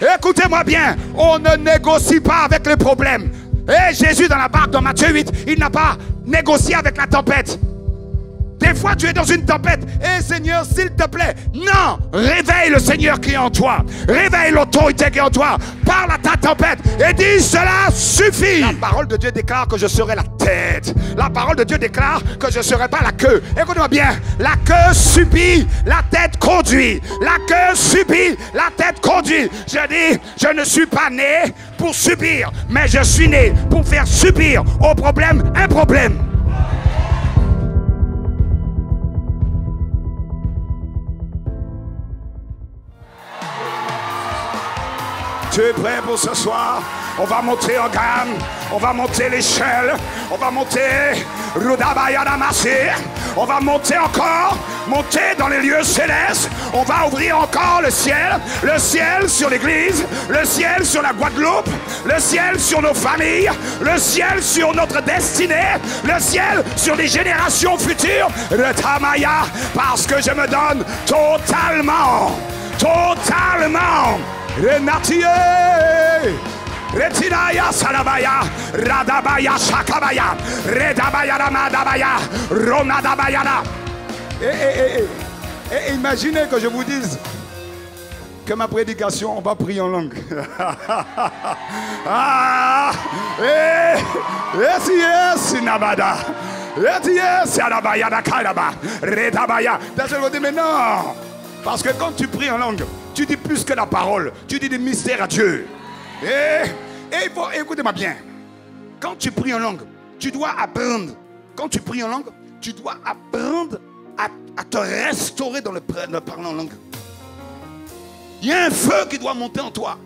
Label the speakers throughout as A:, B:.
A: Écoutez-moi bien, on ne négocie pas avec les problèmes. Et Jésus dans la barque, dans Matthieu 8, il n'a pas négocié avec la tempête. Des fois, tu es dans une tempête. Eh Seigneur, s'il te plaît. Non, réveille le Seigneur qui est en toi. Réveille l'autorité qui est en toi. Parle à ta tempête et dis cela suffit. La parole de Dieu déclare que je serai la tête. La parole de Dieu déclare que je ne serai pas la queue. Écoute-moi bien. La queue subit, la tête conduit. La queue subit, la tête conduit. Je dis, je ne suis pas né pour subir, mais je suis né pour faire subir au problème un problème. Tu es prêt pour ce soir? On va monter en gamme, on va monter l'échelle, on va monter on va monter encore, monter dans les lieux célestes. On va ouvrir encore le ciel sur l'église, le ciel sur la Guadeloupe, le ciel sur nos familles, le ciel sur notre destinée, le ciel sur les générations futures. Le Tamaya, parce que je me donne totalement. Renatier, Retinaya Salabaya, Radabaya Shakabaya, Redabaya Ramadabaya, Ronadabayana. Et imaginez que je vous dise que ma prédication, on va prier en langue. Yes, Nabada. Yes, Alabaya Nakalaba, Redabaya. Vous dites, mais non, parce que quand tu pries en langue, tu dis plus que la parole. Tu dis des mystères à Dieu. Et il faut, écoutez-moi bien. Quand tu pries en langue, tu dois apprendre. Quand tu pries en langue, tu dois apprendre à te restaurer dans le parler en langue. Il y a un feu qui doit monter en toi.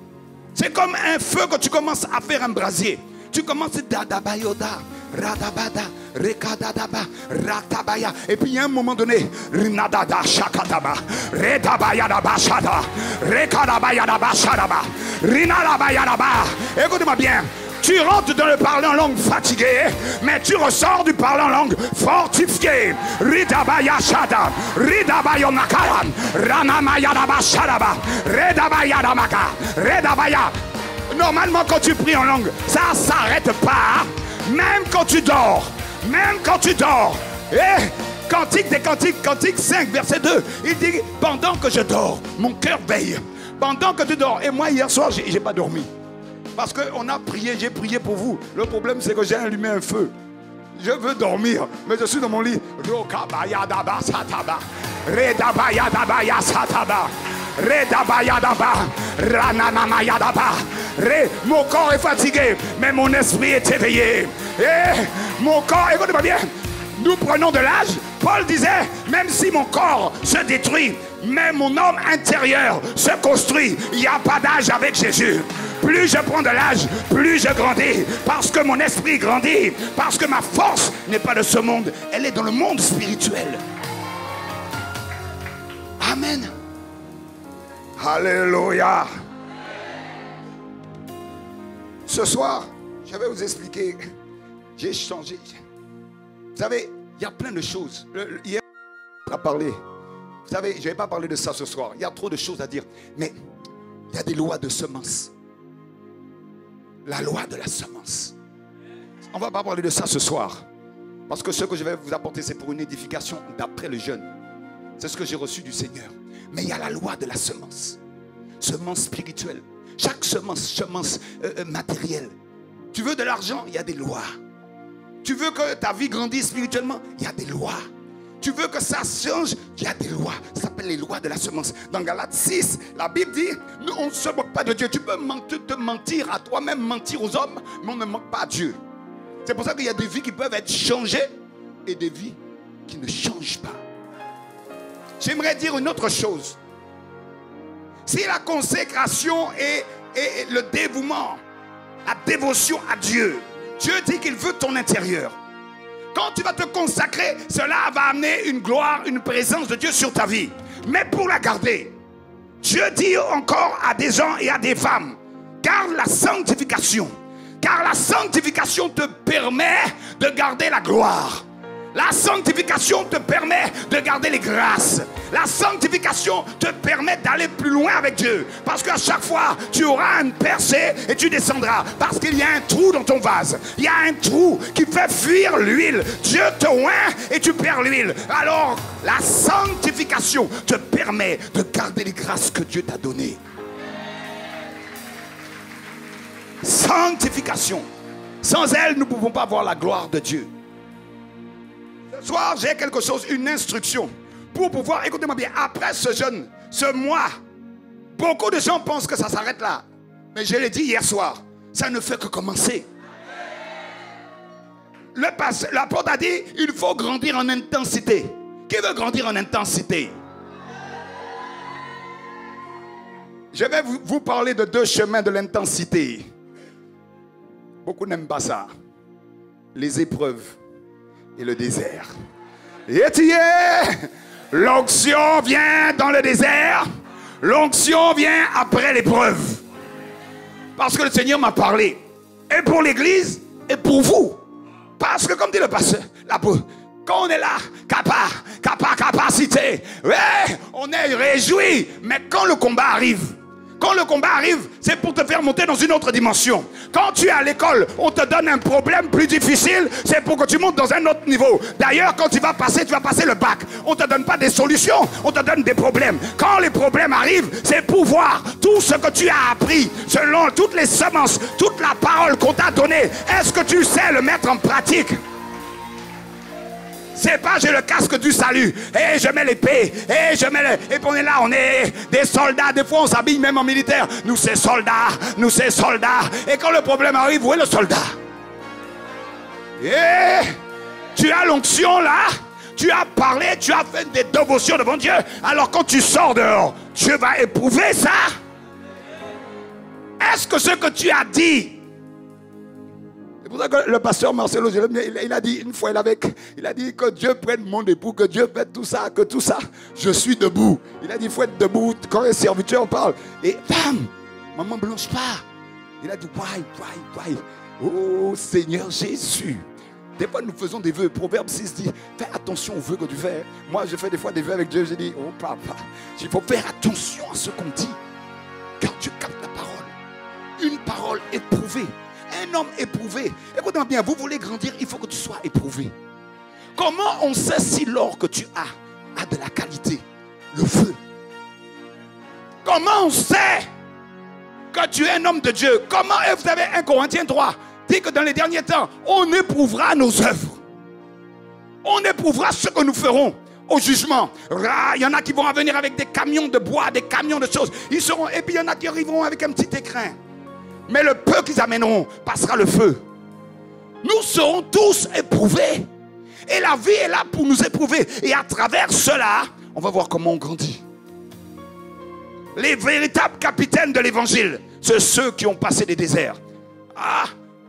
A: C'est comme un feu quand tu commences à faire un brasier. Tu commences dadabayoda, radabada, rekadadaba, ratabaya. Et puis il y a un moment donné, rinadada shakataba, redabayadaba shada, rekadabayadaba shadaba, rinadabayadaba. Écoutez-moi bien. Tu rentres dans le parler en langue fatigué, mais tu ressors du parler en langue fortifié. Ridabaya shada, ridabaya nakara, ranamayadaba shadaba, redabaya damaka, redabaya. Normalement, quand tu pries en langue, ça ne s'arrête pas. Même quand tu dors. Même quand tu dors. Et Cantique des Cantiques, Cantique 5, verset 2. Il dit, pendant que je dors, mon cœur veille. Pendant que tu dors. Et moi, hier soir, je n'ai pas dormi. Parce qu'on a prié, j'ai prié pour vous. Le problème, c'est que j'ai allumé un feu. Je veux dormir, mais je suis dans mon lit. Redabaya sataba. Redabayadaba, rananamayadaba. Mon corps est fatigué, mais mon esprit est éveillé. Et mon corps, écoutez-moi bien, nous prenons de l'âge. Paul disait, même si mon corps se détruit, mais mon homme intérieur se construit. Il n'y a pas d'âge avec Jésus. Plus je prends de l'âge, plus je grandis. Parce que mon esprit grandit. Parce que ma force n'est pas de ce monde, elle est dans le monde spirituel. Amen. Alléluia. Ce soir, je vais vous expliquer. J'ai changé. Vous savez, il y a plein de choses. Hier, on a parlé. Vous savez, je ne vais pas parler de ça ce soir. Il y a trop de choses à dire. Mais il y a des lois de semence. La loi de la semence. On ne va pas parler de ça ce soir. Parce que ce que je vais vous apporter, c'est pour une édification d'après le jeûne. C'est ce que j'ai reçu du Seigneur. Mais il y a la loi de la semence. Semence spirituelle. Chaque semence matérielle. Tu veux de l'argent, il y a des lois. Tu veux que ta vie grandisse spirituellement, il y a des lois. Tu veux que ça change, il y a des lois. Ça s'appelle les lois de la semence. Dans Galates 6, la Bible dit, nous, on ne se moque pas de Dieu. Tu peux te mentir à toi-même, mentir aux hommes, mais on ne moque pas à Dieu. C'est pour ça qu'il y a des vies qui peuvent être changées et des vies qui ne changent pas. J'aimerais dire une autre chose. Si la consécration et le dévouement, la dévotion à Dieu, Dieu dit qu'il veut ton intérieur. Quand tu vas te consacrer, cela va amener une gloire, une présence de Dieu sur ta vie. Mais pour la garder, Dieu dit encore à des gens et à des femmes, garde la sanctification. Car la sanctification te permet de garder la gloire. La sanctification te permet de garder les grâces. La sanctification te permet d'aller plus loin avec Dieu. Parce qu'à chaque fois, tu auras une percée et tu descendras. Parce qu'il y a un trou dans ton vase. Il y a un trou qui fait fuir l'huile. Dieu te oint et tu perds l'huile. Alors, la sanctification te permet de garder les grâces que Dieu t'a données. Sanctification. Sans elle, nous ne pouvons pas voir la gloire de Dieu. Ce soir, j'ai quelque chose, une instruction. Pour pouvoir, écoutez-moi bien, après ce jeûne, ce mois, beaucoup de gens pensent que ça s'arrête là. Mais je l'ai dit hier soir, ça ne fait que commencer. L'apôtre a dit, il faut grandir en intensité. Qui veut grandir en intensité? Je vais vous parler de deux chemins de l'intensité. Beaucoup n'aiment pas ça. Les épreuves et le désert. Et tu es, l'onction vient dans le désert, l'onction vient après l'épreuve. Parce que le Seigneur m'a parlé. Et pour l'église, et pour vous. Parce que comme dit le pasteur, quand on est là, capacité, ouais, on est réjoui. Mais quand le combat arrive, c'est pour te faire monter dans une autre dimension. Quand tu es à l'école, on te donne un problème plus difficile, c'est pour que tu montes dans un autre niveau. D'ailleurs, quand tu vas passer le bac. On ne te donne pas des solutions, on te donne des problèmes. Quand les problèmes arrivent, c'est pour voir tout ce que tu as appris, selon toutes les semences, toute la parole qu'on t'a donnée. Est-ce que tu sais le mettre en pratique? C'est pas j'ai le casque du salut, et je mets l'épée, et je mets et puis on est là, on est des soldats, des fois on s'habille même en militaire. Nous c'est soldats, et quand le problème arrive, où est le soldat? Et tu as l'onction là, tu as parlé, tu as fait des dévotions devant Dieu, alors quand tu sors dehors, Dieu va éprouver ça. Est-ce que ce que tu as dit? C'est pour ça que le pasteur Marcelo, il a dit une fois, il a dit que Dieu prenne mon époux, que Dieu fasse tout ça, que tout ça, je suis debout. Il a dit, il faut être debout quand les serviteurs parlent. Et bam, maman blanche pas. Il a dit, why? Oh Seigneur Jésus. Des fois nous faisons des vœux. Proverbe 6 dit, fais attention aux vœux que tu fais. Moi je fais des fois des vœux avec Dieu, je dis, oh papa, il faut faire attention à ce qu'on dit. Car Dieu capte la parole. Une parole éprouvée. Un homme éprouvé. Écoutez-moi bien, vous voulez grandir, il faut que tu sois éprouvé. Comment on sait si l'or que tu as de la qualité? Le feu. Comment on sait que tu es un homme de Dieu? Comment, vous avez 1 Corinthiens 3 dit que dans les derniers temps, on éprouvera nos œuvres. On éprouvera ce que nous ferons au jugement. Il y en a qui vont venir avec des camions de bois, des camions de choses. Ils seront, et puis il y en a qui arriveront avec un petit écrin. Mais le peu qu'ils amèneront passera le feu. Nous serons tous éprouvés. Et la vie est là pour nous éprouver. Et à travers cela, on va voir comment on grandit. Les véritables capitaines de l'évangile, c'est ceux qui ont passé des déserts.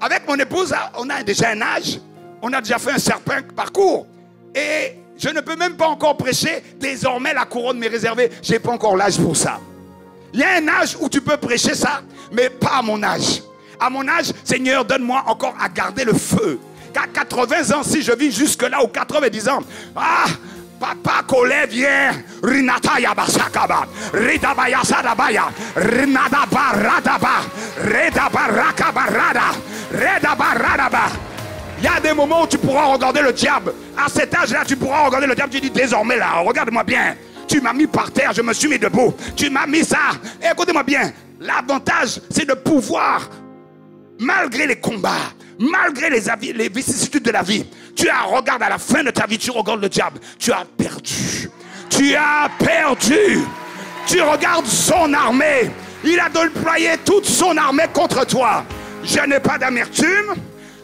A: Avec mon épouse, on a déjà un âge. On a déjà fait un certain parcours. Et je ne peux même pas encore prêcher. Désormais, la couronne m'est réservée. Je n'ai pas encore l'âge pour ça. Il y a un âge où tu peux prêcher ça, mais pas à mon âge. À mon âge, Seigneur, donne-moi encore à garder le feu. Qu'à 80 ans, si je vis jusque-là, ou 90 ans, Papa Collet vient, Rinata Yabasakaba, Ridabaya Sadabaya, Rinadaba Radaba, Redaba Rakabarada, Redaba Radaba. Il y a des moments où tu pourras regarder le diable. À cet âge-là, tu pourras regarder le diable. Tu dis désormais là, regarde-moi bien. Tu m'as mis par terre, je me suis mis debout. Tu m'as mis ça. Écoutez-moi bien. L'avantage, c'est de pouvoir, malgré les combats, malgré les vicissitudes de la vie, regarde à la fin de ta vie, tu regardes le diable. Tu as perdu. Tu as perdu. Tu regardes son armée. Il a déployé toute son armée contre toi. Je n'ai pas d'amertume.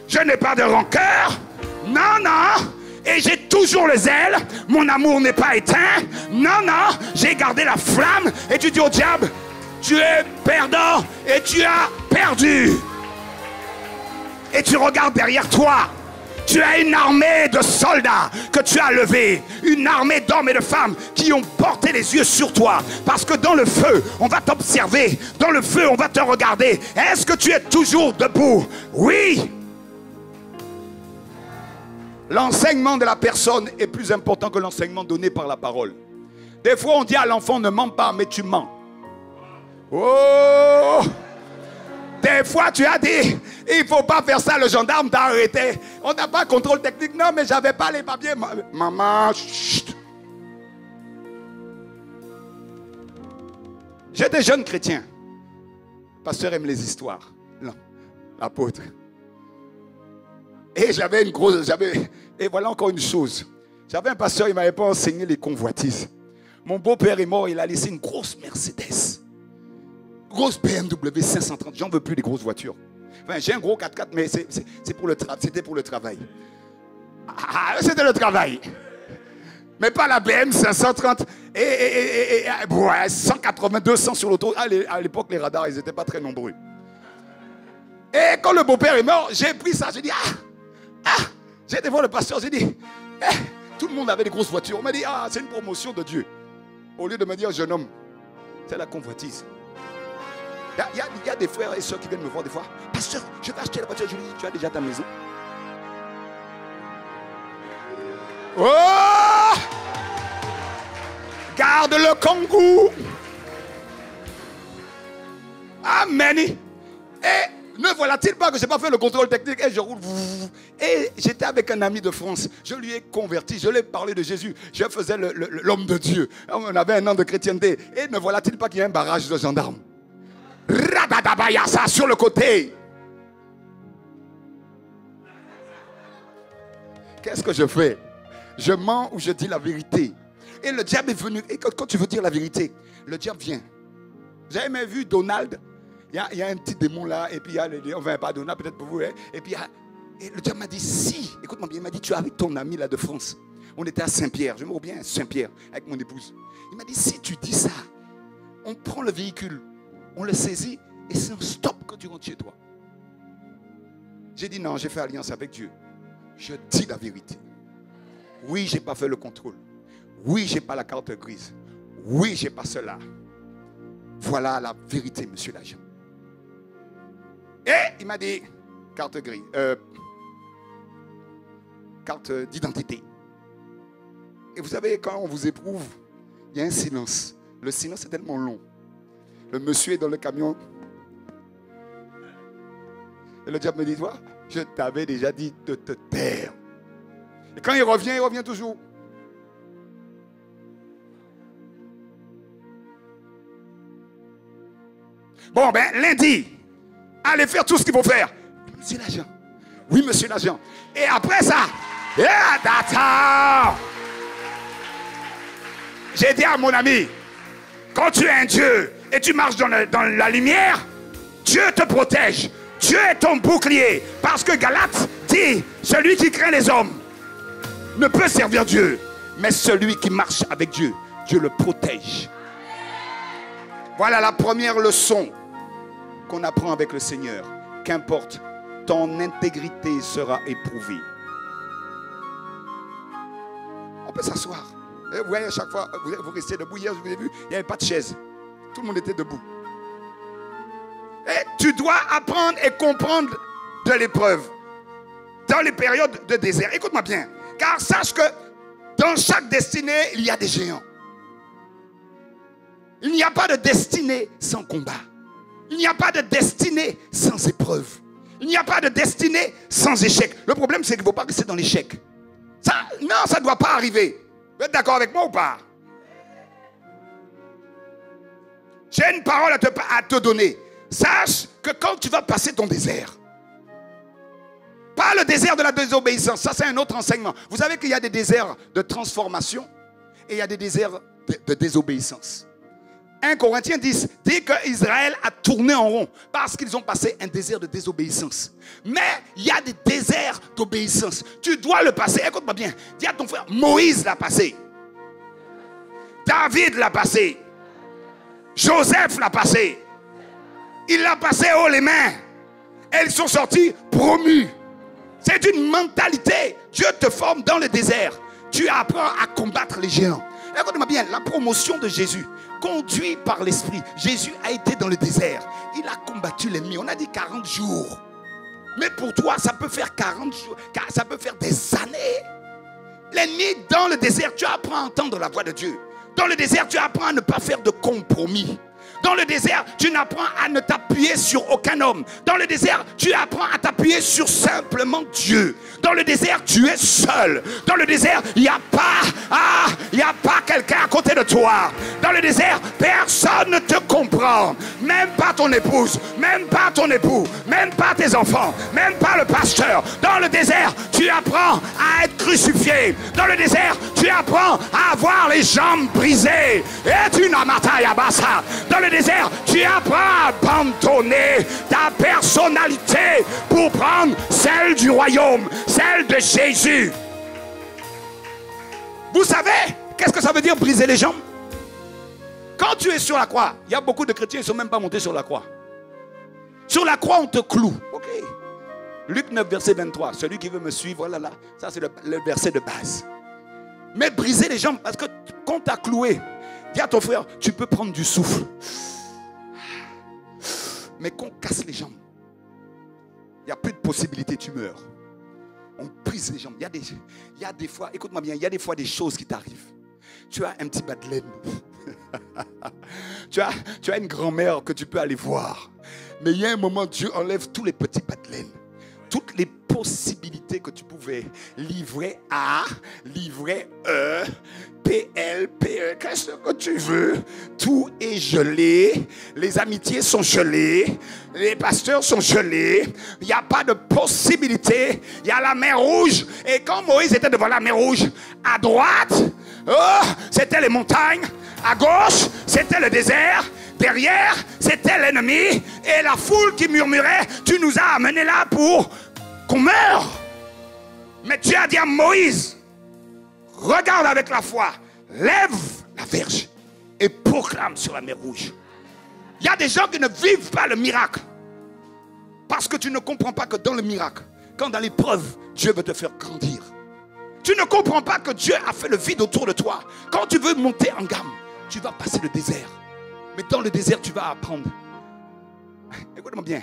A: Je n'ai pas de rancœur. Non, non. Et j'ai toujours les ailes. Mon amour n'est pas éteint. Non, non. J'ai gardé la flamme. Et tu dis au diable, tu es perdant et tu as perdu. Et tu regardes derrière toi. Tu as une armée de soldats que tu as levés. Une armée d'hommes et de femmes qui ont porté les yeux sur toi. Parce que dans le feu, on va t'observer. Dans le feu, on va te regarder. Est-ce que tu es toujours debout? Oui. L'enseignement de la personne est plus important que l'enseignement donné par la parole. Des fois, on dit à l'enfant, ne mens pas, mais tu mens. Oh! Des fois, tu as dit, il ne faut pas faire ça, le gendarme t'a arrêté. On n'a pas contrôle technique. Non, mais je n'avais pas les papiers. Maman, chut. J'étais jeune chrétien. Le pasteur aime les histoires. Non, l'apôtre. Et j'avais une grosse... Et voilà encore une chose. J'avais un pasteur, il ne m'avait pas enseigné les convoitises. Mon beau-père est mort, il a laissé une grosse Mercedes. Grosse BMW 530. J'en veux plus des grosses voitures. Enfin, j'ai un gros 4x4, mais c'était pour le travail. Ah, c'était le travail. Mais pas la BM 530 et 180, 200 sur l'auto. À l'époque, les radars, ils n'étaient pas très nombreux. Et quand le beau-père est mort, j'ai pris ça. J'ai dit, j'ai été voir le pasteur, j'ai dit, tout le monde avait des grosses voitures. On m'a dit, c'est une promotion de Dieu. Au lieu de me dire, jeune homme, c'est la convoitise. Il y a des frères et soeurs qui viennent me voir des fois. Pasteur, je vais acheter la voiture. Je lui dis, tu as déjà ta maison? Oh! Garde le kangou. Amen. Et ne voilà-t-il pas que je n'ai pas fait le contrôle technique et je roule. Et j'étais avec un ami de France. Je lui ai converti. Je lui ai parlé de Jésus. Je faisais l'homme de Dieu. On avait un an de chrétienté. Et ne voilà-t-il pas qu'il y a un barrage de gendarmes? Radadabaya, ça sur le côté. Qu'est-ce que je fais? Je mens ou je dis la vérité? Et le diable est venu. Et quand tu veux dire la vérité, le diable vient. Vous avez même vu Donald? Il y a un petit démon là. Et puis il y a enfin pas Donald, peut-être pour vous. Hein, et puis et le diable m'a dit, si. Écoute-moi bien, il m'a dit, tu es avec ton ami là de France. On était à Saint-Pierre. Je me souviens bien, Saint-Pierre, avec mon épouse. Il m'a dit, si tu dis ça, on prend le véhicule. On le saisit et c'est un stop quand tu rentres chez toi. J'ai dit non, j'ai fait alliance avec Dieu. Je dis la vérité. Oui, je n'ai pas fait le contrôle. Oui, je n'ai pas la carte grise. Oui, je n'ai pas cela. Voilà la vérité, monsieur l'agent. Et il m'a dit, carte grise, carte d'identité. Et vous savez, quand on vous éprouve, il y a un silence. Le silence est tellement long. Le monsieur est dans le camion. Et le diable me dit, toi, je t'avais déjà dit de te taire. Et quand il revient toujours. Bon, ben, lundi, allez faire tout ce qu'il faut faire. Monsieur l'agent. Oui, monsieur l'agent. Et après ça, j'ai dit à mon ami, quand tu es un Dieu et tu marches dans la lumière, Dieu te protège. Dieu est ton bouclier. Parce que Galates dit, celui qui craint les hommes ne peut servir Dieu. Mais celui qui marche avec Dieu, Dieu le protège. Voilà la première leçon qu'on apprend avec le Seigneur. Qu'importe, ton intégrité sera éprouvée. On peut s'asseoir. Vous voyez, à chaque fois, vous restez debout. Hier, je vous ai vu, il n'y avait pas de chaise. Tout le monde était debout. Et tu dois apprendre et comprendre de l'épreuve. Dans les périodes de désert. Écoute-moi bien. Car sache que dans chaque destinée, il y a des géants. Il n'y a pas de destinée sans combat. Il n'y a pas de destinée sans épreuve. Il n'y a pas de destinée sans échec. Le problème, c'est qu'il ne faut pas rester dans l'échec. Non, ça ne doit pas arriver. Vous êtes d'accord avec moi ou pas? J'ai une parole à te donner. Sache que quand tu vas passer ton désert, pas le désert de la désobéissance, ça c'est un autre enseignement. Vous savez qu'il y a des déserts de transformation et il y a des déserts de désobéissance. 1 Corinthiens 10 dit qu'Israël a tourné en rond parce qu'ils ont passé un désert de désobéissance. Mais il y a des déserts d'obéissance. Tu dois le passer. Écoute-moi bien. Dis à ton frère, Moïse l'a passé. David l'a passé. Joseph l'a passé. Il l'a passé haut les mains. Et ils sont sortis promus. C'est une mentalité. Dieu te forme dans le désert. Tu apprends à combattre les géants. Écoute-moi bien, la promotion de Jésus, conduit par l'Esprit. Jésus a été dans le désert. Il a combattu l'ennemi. On a dit 40 jours. Mais pour toi, ça peut faire 40 jours, ça peut faire des années. L'ennemi, dans le désert, tu apprends à entendre la voix de Dieu. Dans le désert, tu apprends à ne pas faire de compromis. Dans le désert, tu n'apprends à ne t'appuyer sur aucun homme. Dans le désert, tu apprends à t'appuyer sur simplement Dieu. Dans le désert, tu es seul. Dans le désert, il n'y a pas quelqu'un à côté de toi. Dans le désert, personne ne te comprend. Même pas ton épouse, même pas ton époux, même pas tes enfants, même pas le pasteur. Dans le désert, tu apprends à être crucifié. Dans le désert, tu apprends à avoir les jambes brisées. Et tu n'as pas yabasa. Dans le désert, tu apprends à abandonner ta personnalité pour prendre celle du royaume, celle de Jésus. Vous savez, qu'est-ce que ça veut dire briser les jambes? Quand tu es sur la croix, il y a beaucoup de chrétiens qui ne sont même pas montés sur la croix. Sur la croix, on te cloue. Ok. Luc 9, verset 23. Celui qui veut me suivre, voilà là. Ça, c'est le verset de base. Mais briser les jambes, parce que quand tu as cloué, dis à ton frère, tu peux prendre du souffle. Mais qu'on casse les jambes, il n'y a plus de possibilité, tu meurs. On brise les jambes. Il y a des fois, écoute-moi bien, il y a des fois des choses qui t'arrivent. Tu as un petit bas de laine. tu as une grand-mère que tu peux aller voir. Mais il y a un moment, Dieu enlève tous les petits bas de laine. Toutes les possibilités que tu pouvais livrer A, livrer E, PL, PE, qu'est-ce que tu veux? Tout est gelé. Les amitiés sont gelées. Les pasteurs sont gelés. Il n'y a pas de possibilité. Il y a la mer Rouge. Et quand Moïse était devant la mer Rouge, à droite, c'était les montagnes. À gauche, c'était le désert. Derrière, c'était l'ennemi. Et la foule qui murmurait, tu nous as amenés là pour qu'on meure. Mais Dieu a dit à Moïse, regarde avec la foi, lève la verge et proclame sur la mer Rouge. Il y a des gens qui ne vivent pas le miracle parce que tu ne comprends pas que dans le miracle, quand dans l'épreuve, Dieu veut te faire grandir. Tu ne comprends pas que Dieu a fait le vide autour de toi. Quand tu veux monter en gamme, tu vas passer le désert. Mais dans le désert, tu vas apprendre. Écoute-moi bien.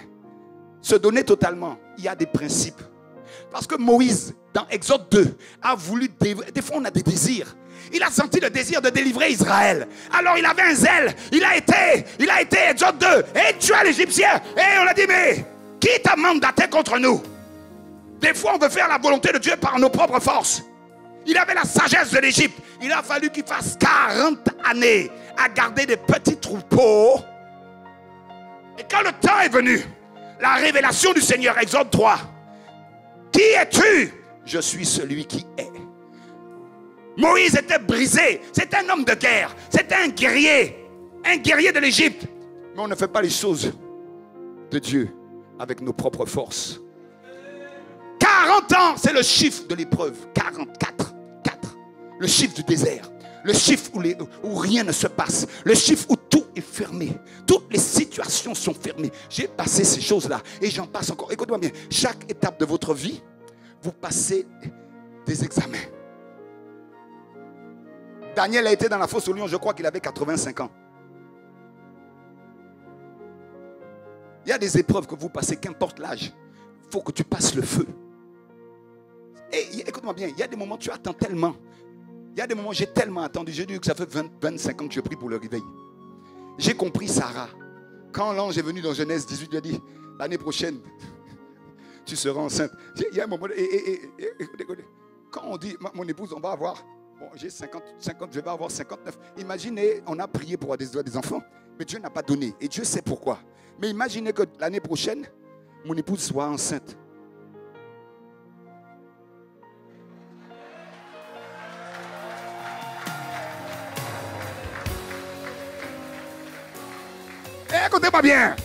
A: Se donner totalement, il y a des principes. Parce que Moïse, dans Exode 2, a voulu... Des fois, on a des désirs. Il a senti le désir de délivrer Israël. Alors, il avait un zèle. Il a été, Exode 2, et tu as l'Égyptien. Et on a dit, mais qui t'a mandaté contre nous? Des fois, on veut faire la volonté de Dieu par nos propres forces. Il avait la sagesse de l'Égypte. Il a fallu qu'il fasse 40 années à garder des petits troupeaux. Et quand le temps est venu, la révélation du Seigneur, Exode 3. Qui es-tu? Je suis celui qui est. Moïse était brisé. C'était un homme de guerre. C'était un guerrier de l'Égypte. Mais on ne fait pas les choses de Dieu avec nos propres forces. 40 ans, c'est le chiffre de l'épreuve. 44. Le chiffre du désert. Le chiffre où rien ne se passe. Le chiffre où tout est fermé. Toutes les situations sont fermées. J'ai passé ces choses-là et j'en passe encore. Écoutez-moi bien. Chaque étape de votre vie, vous passez des examens. Daniel a été dans la fosse au lion, je crois qu'il avait 85 ans. Il y a des épreuves que vous passez, qu'importe l'âge. Il faut que tu passes le feu. Et écoute-moi bien, il y a des moments où tu attends tellement. Il y a des moments où j'ai tellement attendu. J'ai dit que ça fait 25 ans que je prie pour le réveil. J'ai compris Sarah. Quand l'ange est venu dans Genèse 18, il a dit, l'année prochaine, tu seras enceinte. Il y a un moment, quand on dit, mon épouse, on va avoir, bon, j'ai 50, je vais avoir 59. Imaginez, on a prié pour avoir des enfants, mais Dieu n'a pas donné. Et Dieu sait pourquoi. Mais imaginez que l'année prochaine, mon épouse soit enceinte. Écoutez-moi bien.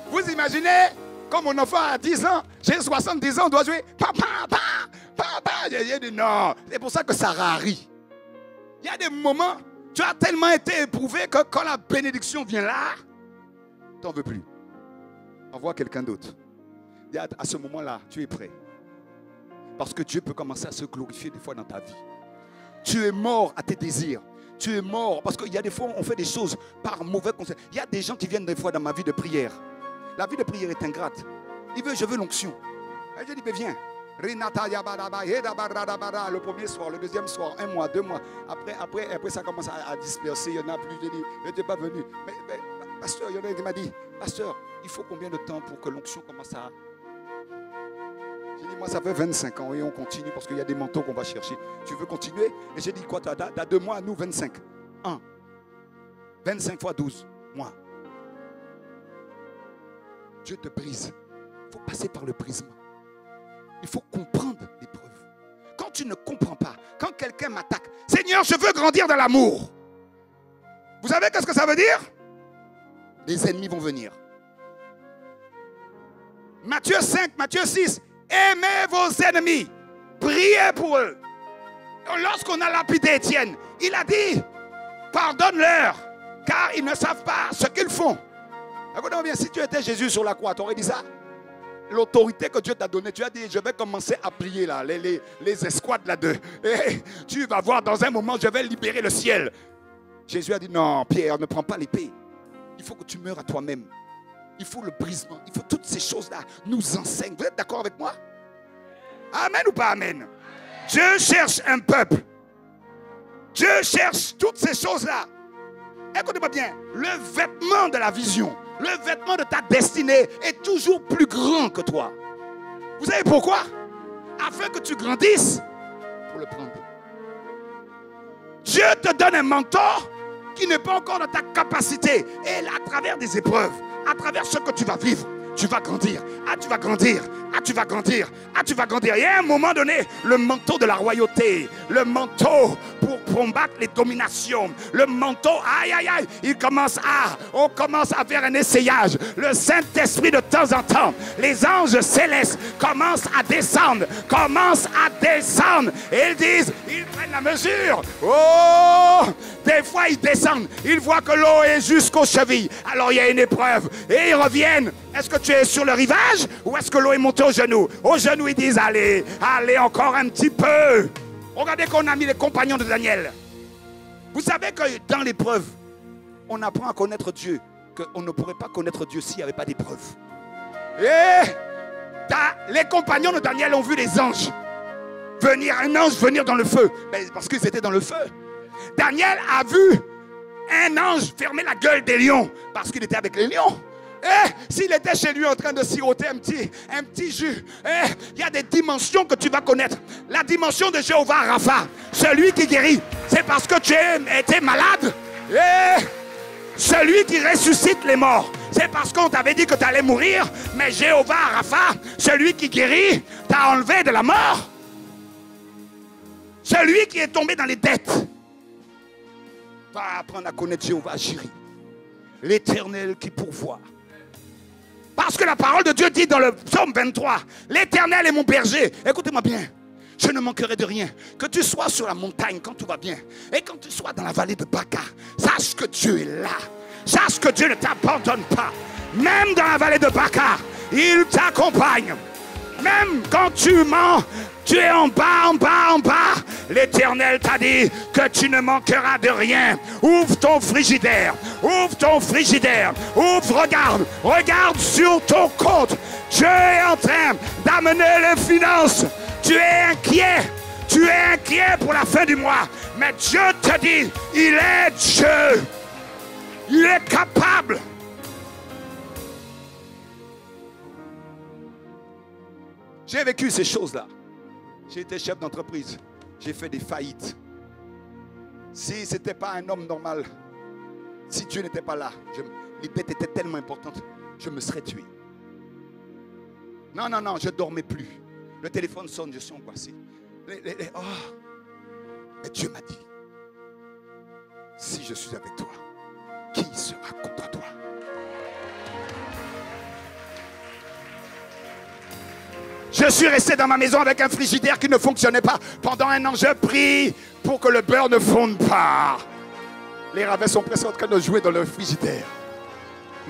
A: Vous imaginez, comme mon enfant a 10 ans, j'ai 70 ans, on doit jouer papa, papa. J'ai dit non. C'est pour ça que Sarah rit. Il y a des moments, tu as tellement été éprouvé que quand la bénédiction vient là, tu n'en veux plus. Envoie quelqu'un d'autre. À ce moment-là, tu es prêt. Parce que Dieu peut commencer à se glorifier des fois dans ta vie. Tu es mort à tes désirs. Tu es mort parce qu'il y a des fois on fait des choses par mauvais conseil. Il y a des gens qui viennent des fois dans ma vie de prière. La vie de prière est ingrate. Il veut, je veux l'onction. Et je dis, mais viens. Le premier soir, le deuxième soir, 1 mois, 2 mois. Après ça commence à disperser. Il n'y en a plus. J'ai dit, je n'étais pas venu. Mais pasteur, il y en a un qui m'a dit, pasteur, il faut combien de temps pour que l'onction commence à... J'ai dit, moi, ça fait 25 ans et on continue parce qu'il y a des manteaux qu'on va chercher. Tu veux continuer? Et j'ai dit, quoi, t'as 2 mois, nous, 25. 25 fois 12 mois. Dieu te brise. Il faut passer par le brisement. Il faut comprendre l'épreuve. Quand tu ne comprends pas, quand quelqu'un m'attaque, Seigneur, je veux grandir dans l'amour. Vous savez qu'est-ce que ça veut dire? Les ennemis vont venir. Matthieu 5, Matthieu 6. Aimez vos ennemis. Priez pour eux. Lorsqu'on a lapidé Étienne, il a dit, pardonne-leur, car ils ne savent pas ce qu'ils font. Écoutez-moi bien, si tu étais Jésus sur la croix, tu aurais dit ça? L'autorité que Dieu t'a donnée, tu as dit, je vais commencer à prier là, les escouades là-dedans. Et tu vas voir, dans un moment, je vais libérer le ciel. Jésus a dit, non, Pierre, ne prends pas l'épée. Il faut que tu meures à toi-même. Il faut le brisement. Il faut toutes ces choses-là nous enseignent. Vous êtes d'accord avec moi? Amen ou pas amen? Dieu cherche un peuple. Dieu cherche toutes ces choses-là. Écoutez-moi bien, le vêtement de la vision, le vêtement de ta destinée est toujours plus grand que toi. Vous savez pourquoi? Afin que tu grandisses pour le prendre. Dieu te donne un manteau qui n'est pas encore dans ta capacité. Et là, à travers des épreuves, à travers ce que tu vas vivre, tu vas grandir. Ah, tu vas grandir. Ah, tu vas grandir. Ah, tu vas grandir. Et à un moment donné, le manteau de la royauté, le manteau pour combattre les dominations, le manteau, aïe, aïe, aïe, on commence à faire un essayage. Le Saint-Esprit, de temps en temps, les anges célestes commencent à descendre. Et ils disent, ils prennent la mesure. Oh, des fois, ils descendent. Ils voient que l'eau est jusqu'aux chevilles. Alors, il y a une épreuve. Et ils reviennent. Est-ce que tu es sur le rivage ou est-ce que l'eau est montée aux genoux? Aux genoux, ils disent, allez, allez encore un petit peu. Regardez qu'on a mis les compagnons de Daniel. Vous savez que dans l'épreuve, on apprend à connaître Dieu, qu'on ne pourrait pas connaître Dieu s'il n'y avait pas d'épreuve. Et les compagnons de Daniel ont vu les anges venir, un ange venir dans le feu. Mais parce qu'ils étaient dans le feu. Daniel a vu un ange fermer la gueule des lions parce qu'il était avec les lions. S'il était chez lui en train de siroter un petit jus, il y a des dimensions que tu vas connaître. La dimension de Jéhovah Rapha, celui qui guérit, c'est parce que tu étais malade. Celui qui ressuscite les morts, c'est parce qu'on t'avait dit que tu allais mourir. Mais Jéhovah Rapha, celui qui guérit, t'a enlevé de la mort. Celui qui est tombé dans les dettes va apprendre à connaître Jéhovah Jireh, l'Éternel qui pourvoit. Parce que la parole de Dieu dit dans le psaume 23, l'Éternel est mon berger. Écoutez-moi bien, je ne manquerai de rien. Que tu sois sur la montagne quand tout va bien, et quand tu sois dans la vallée de Baca, sache que Dieu est là. Sache que Dieu ne t'abandonne pas. Même dans la vallée de Baca, il t'accompagne. Même quand tu mens, tu es en bas. L'Éternel t'a dit que tu ne manqueras de rien. Ouvre ton frigidaire. Ouvre, regarde sur ton compte. Dieu est en train d'amener les finances. Tu es inquiet pour la fin du mois. Mais Dieu te dit, il est Dieu. Il est capable. J'ai vécu ces choses-là. J'ai été chef d'entreprise. J'ai fait des faillites. Si ce n'était pas un homme normal, si Dieu n'était pas là, les dettes étaient tellement importantes, je me serais tué. Non, je ne dormais plus. Le téléphone sonne, je suis angoissé. Oh. Mais Dieu m'a dit, si je suis avec toi, qui sera contre toi? Je suis resté dans ma maison avec un frigidaire qui ne fonctionnait pas. Pendant 1 an, je prie pour que le beurre ne fonde pas. Les ravets sont presque en train de jouer dans le frigidaire.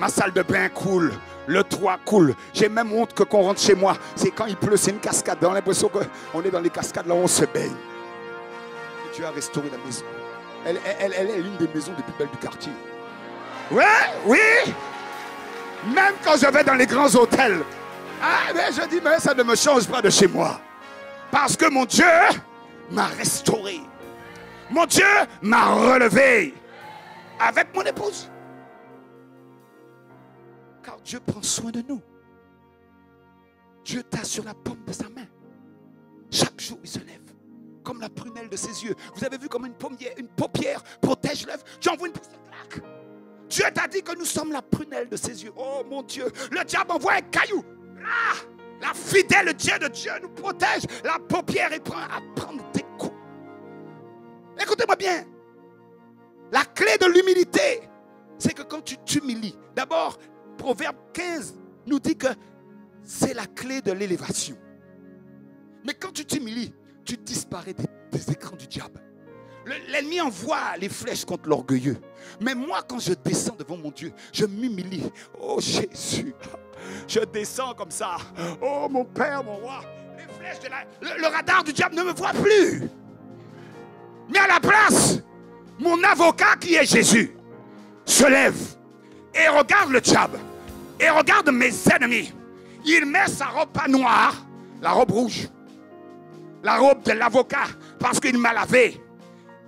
A: Ma salle de bain coule. Le toit coule. J'ai même honte que qu'on rentre chez moi. C'est quand il pleut, c'est une cascade. On a l'impression qu'on est dans les cascades là où on se baigne. Et Dieu a restauré la maison. Elle est l'une des maisons les plus belles du quartier. Ouais, oui. Même quand je vais dans les grands hôtels, Ah, mais je dis, mais ça ne me change pas de chez moi. Parce que mon Dieu m'a restauré. Mon Dieu m'a relevé. Avec mon épouse. Car Dieu prend soin de nous. Dieu t'a sur la paume de sa main. Chaque jour, il se lève. Comme la prunelle de ses yeux. Vous avez vu comme une paupière protège l'œuvre. Tu envoies une pousse de claque. Dieu t'a dit que nous sommes la prunelle de ses yeux. Oh mon Dieu. Le diable envoie un caillou. Ah, la fidèle Dieu de Dieu nous protège. La paupière est prête à prendre tes coups. Écoutez-moi bien. La clé de l'humilité, c'est que quand tu t'humilies, d'abord, Proverbe 15 nous dit que c'est la clé de l'élévation. Mais quand tu t'humilies, tu disparais des écrans du diable. L'ennemi envoie les flèches contre l'orgueilleux. Mais moi, quand je descends devant mon Dieu, je m'humilie. Oh Jésus, je descends comme ça. Oh mon Père, mon roi. Les flèches le radar du diable ne me voit plus. Mais à la place, mon avocat qui est Jésus se lève et regarde le diable et regarde mes ennemis. Il met sa robe pas noire, la robe rouge, la robe de l'avocat, parce qu'il m'a lavé.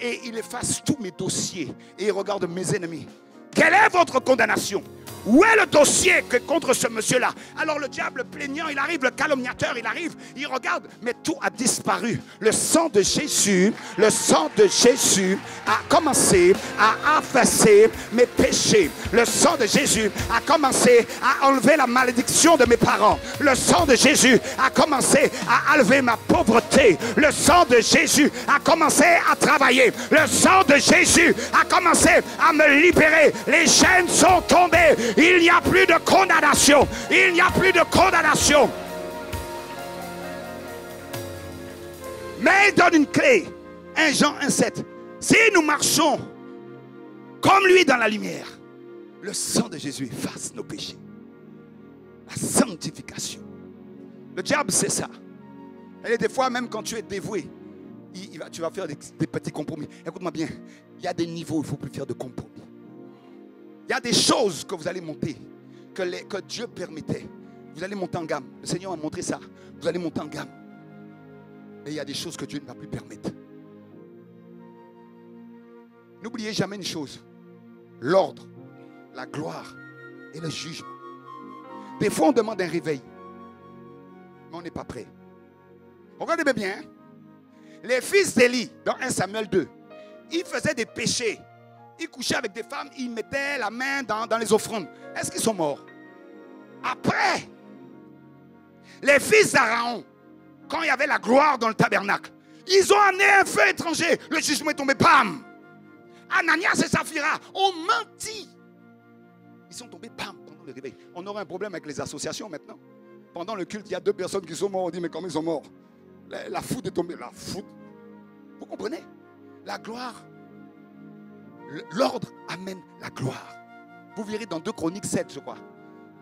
A: Et il efface tous mes dossiers et il regarde mes ennemis. Quelle est votre condamnation? Où est le dossier que contre ce monsieur-là? Alors le diable plaignant, il arrive, le calomniateur, il arrive, il regarde, mais tout a disparu. Le sang de Jésus a commencé à effacer mes péchés. Le sang de Jésus a commencé à enlever la malédiction de mes parents. Le sang de Jésus a commencé à enlever ma pauvreté. Le sang de Jésus a commencé à travailler. Le sang de Jésus a commencé à me libérer. Les chaînes sont tombées. Il n'y a plus de condamnation. Il n'y a plus de condamnation. Mais il donne une clé. 1 Jean 1,7. Si nous marchons comme lui dans la lumière, le sang de Jésus efface nos péchés. La sanctification. Le diable, c'est ça. Et des fois, même quand tu es dévoué, tu vas faire des petits compromis. Écoute-moi bien. Il y a des niveaux où il ne faut plus faire de compromis. Il y a des choses que vous allez monter, que Dieu permettait. Vous allez monter en gamme. Le Seigneur a montré ça. Vous allez monter en gamme. Et il y a des choses que Dieu ne va plus permettre. N'oubliez jamais une chose. L'ordre, la gloire et le jugement. Des fois, on demande un réveil. Mais on n'est pas prêt. Regardez bien. Les fils d'Élie, dans 1 Samuel 2, ils faisaient des péchés. Ils couchaient avec des femmes, ils mettaient la main dans les offrandes. Est-ce qu'ils sont morts? Après, les fils d'Aaron, quand il y avait la gloire dans le tabernacle, ils ont amené un feu étranger. Le jugement est tombé, bam! Ananias et Saphira ont menti. Ils sont tombés, bam, pendant le réveil. On aurait un problème avec les associations maintenant. Pendant le culte, il y a 2 personnes qui sont mortes. On dit, mais comment ils sont morts? La foudre est tombée. La foudre. Vous comprenez? La gloire. L'ordre amène la gloire. Vous verrez dans 2 Chroniques 7, je crois.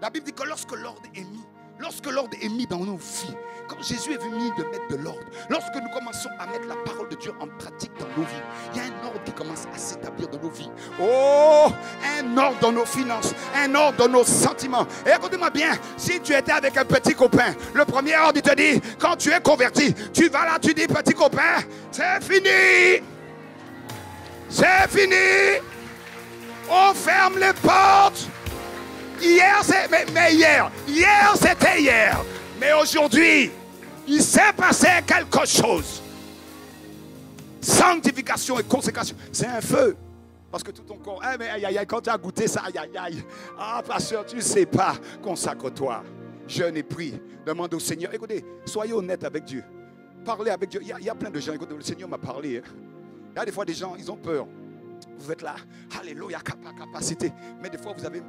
A: La Bible dit que lorsque l'ordre est mis dans nos vies, quand Jésus est venu de mettre de l'ordre, lorsque nous commençons à mettre la parole de Dieu en pratique dans nos vies, il y a un ordre qui commence à s'établir dans nos vies. Oh, un ordre dans nos finances, un ordre dans nos sentiments. Et écoutez-moi bien, si tu étais avec un petit copain, le premier ordre, il te dit, quand tu es converti, tu vas là, tu dis, petit copain, c'est fini. C'est fini. On ferme les portes. Hier, hier c'était hier. Mais aujourd'hui, il s'est passé quelque chose. Sanctification et consécration. C'est un feu. Parce que tout ton corps, mais aïe, aïe, aïe, quand tu as goûté ça, aïe, aïe, aïe. Ah, pasteur, tu ne sais pas. Consacre-toi. Jeûne et prie. Demande au Seigneur. Écoutez, soyez honnête avec Dieu. Parlez avec Dieu. Il y a plein de gens. Écoutez, le Seigneur m'a parlé. Hein. Il y a des fois des gens, ils ont peur. Vous êtes là, alléluia, capacité. Mais des fois, vous avez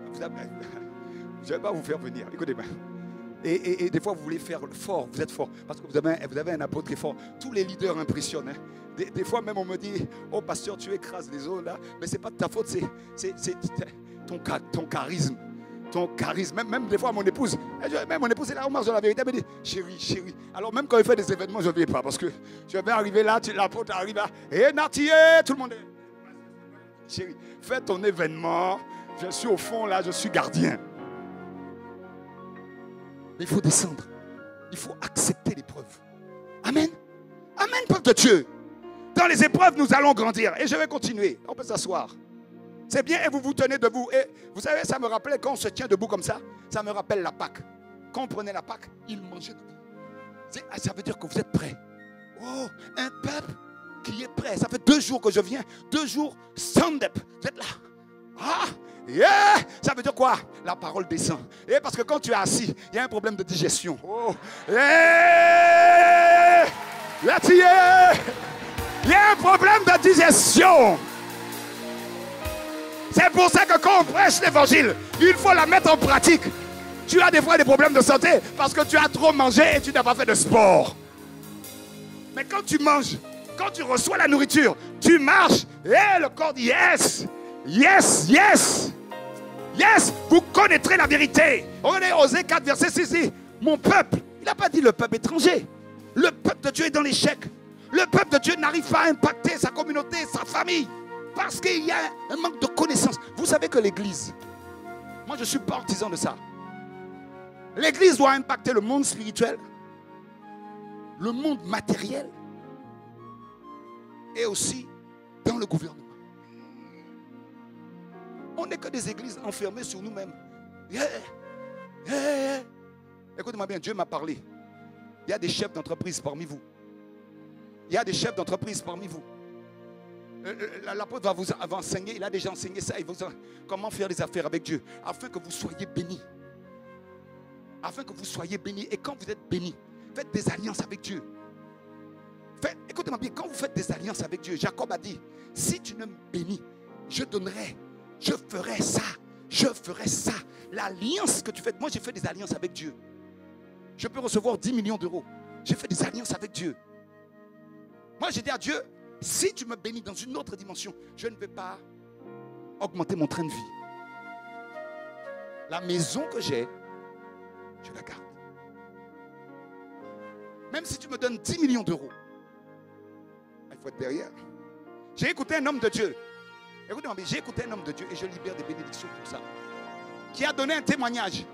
A: je ne vais pas vous faire venir. Écoutez-moi. Et des fois, vous voulez faire fort. Vous êtes fort. Parce que vous avez un apôtre qui est fort. Tous les leaders impressionnent. Hein. Des fois, même, on me dit, oh, pasteur, tu écrases les autres là. Mais ce n'est pas de ta faute, c'est ton charisme. Ton charisme. Même des fois, mon épouse, est là, on marche de la vérité. Elle me dit, chérie. Alors, même quand il fait des événements, je ne viens pas. Parce que je vais arriver là, l'apôtre arrive là. Et Nartier, tout le monde est. Chérie, fais ton événement. Je suis au fond là, je suis gardien. Mais il faut descendre. Il faut accepter l'épreuve. Amen. Amen, peuple de Dieu. Dans les épreuves, nous allons grandir. Et je vais continuer. On peut s'asseoir. C'est bien et vous vous tenez debout. Et vous savez, ça me rappelait quand on se tient debout comme ça. Ça me rappelle la Pâque. Quand on prenait la Pâque, ils mangeaient debout. Ça veut dire que vous êtes prêts. Oh, un peuple qui est prêt. Ça fait 2 jours que je viens. 2 jours, stand-up. Vous êtes là. Ah, yeah. Ça veut dire quoi? La parole descend. Et parce que quand tu es assis, il y a un problème de digestion. Oh, yeah. Là, tu es. Il y a un problème de digestion. C'est pour ça que quand on prêche l'évangile, il faut la mettre en pratique. Tu as des fois des problèmes de santé parce que tu as trop mangé et tu n'as pas fait de sport. Mais quand tu manges, quand tu reçois la nourriture, tu marches et le corps dit yes, yes, yes, yes, vous connaîtrez la vérité. On est Osée 4, verset 6, dit, mon peuple, il n'a pas dit le peuple étranger. Le peuple de Dieu est dans l'échec. Le peuple de Dieu n'arrive pas à impacter sa communauté, sa famille, parce qu'il y a un manque de connaissance. Vous savez que l'Église, moi je suis partisan de ça. L'Église doit impacter le monde spirituel, le monde matériel et aussi dans le gouvernement. On n'est que des églises enfermées sur nous-mêmes. Yeah. Yeah. Écoutez-moi bien, Dieu m'a parlé. Il y a des chefs d'entreprise parmi vous. Il y a des chefs d'entreprise parmi vous. L'apôtre va vous enseigner, il a déjà enseigné ça, il vous comment faire les affaires avec Dieu, afin que vous soyez bénis. Afin que vous soyez bénis. Et quand vous êtes bénis, faites des alliances avec Dieu. Écoutez-moi bien, quand vous faites des alliances avec Dieu, Jacob a dit, si tu ne me bénis, je donnerai, je ferai ça, je ferai ça. L'alliance que tu fais, moi j'ai fait des alliances avec Dieu. Je peux recevoir 10 millions d'euros. J'ai fait des alliances avec Dieu. Moi j'ai dit à Dieu, si tu me bénis dans une autre dimension, je ne vais pas augmenter mon train de vie. La maison que j'ai, je la garde. Même si tu me donnes 10 millions d'euros, il faut être derrière. J'ai écouté un homme de Dieu. Écoutez-moi, j'ai écouté un homme de Dieu et je libère des bénédictions pour ça. Qui a donné un témoignage.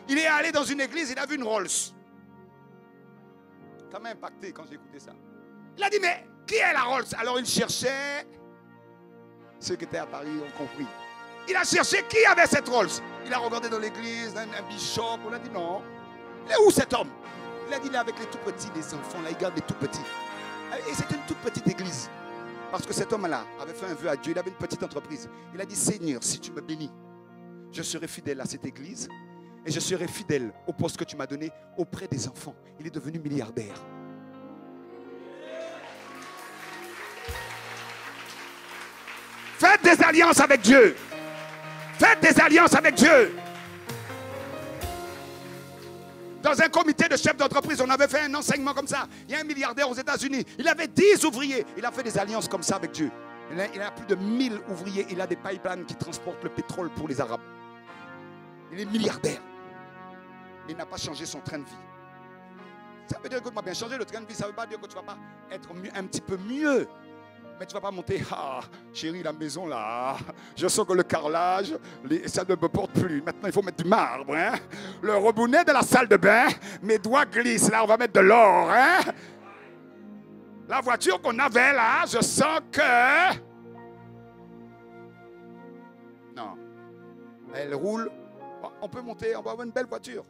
A: Il est allé dans une église, il a vu une Rolls. Ça m'a impacté quand j'ai écouté ça. Il a dit, mais qui est la Rolls? Alors il cherchait. Ceux qui étaient à Paris ont compris. Il a cherché qui avait cette Rolls. Il a regardé dans l'église, un bishop. On a dit non. Il est où cet homme? Il a dit il est avec les tout petits, les enfants. Là, il garde les tout petits. Et c'est une toute petite église. Parce que cet homme-là avait fait un vœu à Dieu. Il avait une petite entreprise. Il a dit, Seigneur, si tu me bénis, je serai fidèle à cette église. Et je serai fidèle au poste que tu m'as donné auprès des enfants. Il est devenu milliardaire. Faites des alliances avec Dieu. Faites des alliances avec Dieu. Dans un comité de chefs d'entreprise, on avait fait un enseignement comme ça. Il y a un milliardaire aux États-Unis. Il avait 10 ouvriers. Il a fait des alliances comme ça avec Dieu. Il a plus de 1000 ouvriers. Il a des pipelines qui transportent le pétrole pour les Arabes. Il est milliardaire. Il n'a pas changé son train de vie. Ça veut dire, écoute-moi bien, changer le train de vie, ça ne veut pas dire que tu ne vas pas être un petit peu mieux. Mais tu ne vas pas monter, ah, chérie, la maison là, je sens que le carrelage, ça ne me porte plus. Maintenant, il faut mettre du marbre. Hein? Le robinet de la salle de bain, mes doigts glissent. Là, on va mettre de l'or. Hein? La voiture qu'on avait là, je sens que... Non. Elle roule. On peut monter, on va avoir une belle voiture.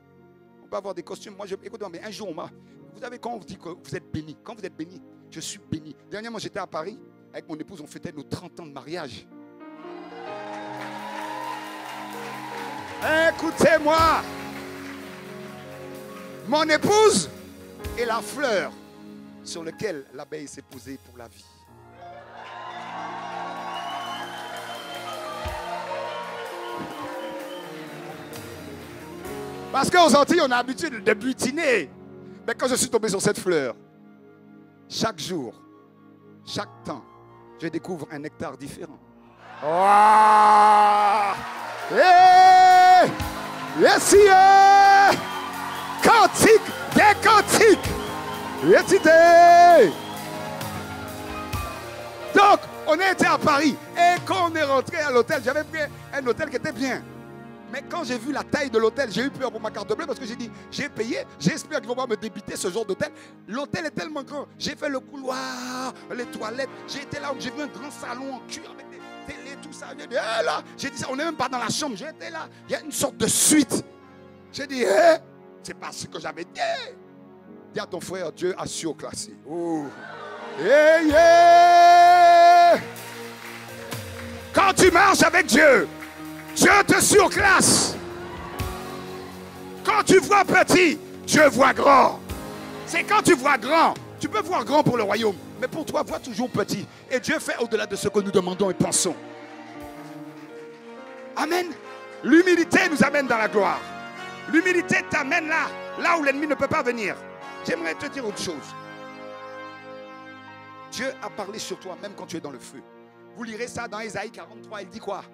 A: On peut avoir des costumes. Moi, écoutez, mais un jour, vous savez, quand on vous dit que vous êtes béni, quand vous êtes béni, je suis béni. Dernièrement, j'étais à Paris. Avec mon épouse, on fêtait nos 30 ans de mariage. Écoutez-moi. Mon épouse est la fleur sur laquelle l'abeille s'est posée pour la vie. Parce qu'aux Antilles, on a l'habitude de butiner. Mais quand je suis tombé sur cette fleur, chaque jour, chaque temps, je découvre un nectar différent. Wow! Hey! Yes, yeah! Cantique des cantiques! Yes, yeah! Donc, on était à Paris. Et quand on est rentré à l'hôtel, j'avais pris un hôtel qui était bien.
B: Mais quand j'ai vu la taille de l'hôtel, j'ai eu peur pour ma carte bleue parce que j'ai dit, j'ai payé, j'espère qu'ils vont pas me débiter ce genre d'hôtel. L'hôtel est tellement grand. J'ai fait le couloir, les toilettes. J'ai été là où j'ai vu un grand salon en cuir avec des télés, tout ça. J'ai dit, là, j'ai dit ça, on n'est même pas dans la chambre. J'ai été là, il y a une sorte de suite. J'ai dit, c'est pas ce que j'avais dit. Dis à ton frère, Dieu a surclassé. Oh. Quand tu marches avec Dieu, Dieu te surclasse. Quand tu vois petit, Dieu voit grand. C'est quand tu vois grand, tu peux voir grand pour le royaume, mais pour toi, vois toujours petit. Et Dieu fait au-delà de ce que nous demandons et pensons. Amen. L'humilité nous amène dans la gloire. L'humilité t'amène là où l'ennemi ne peut pas venir. J'aimerais te dire autre chose. Dieu a parlé sur toi même quand tu es dans le feu. Vous lirez ça dans Ésaïe 43, il dit quoi?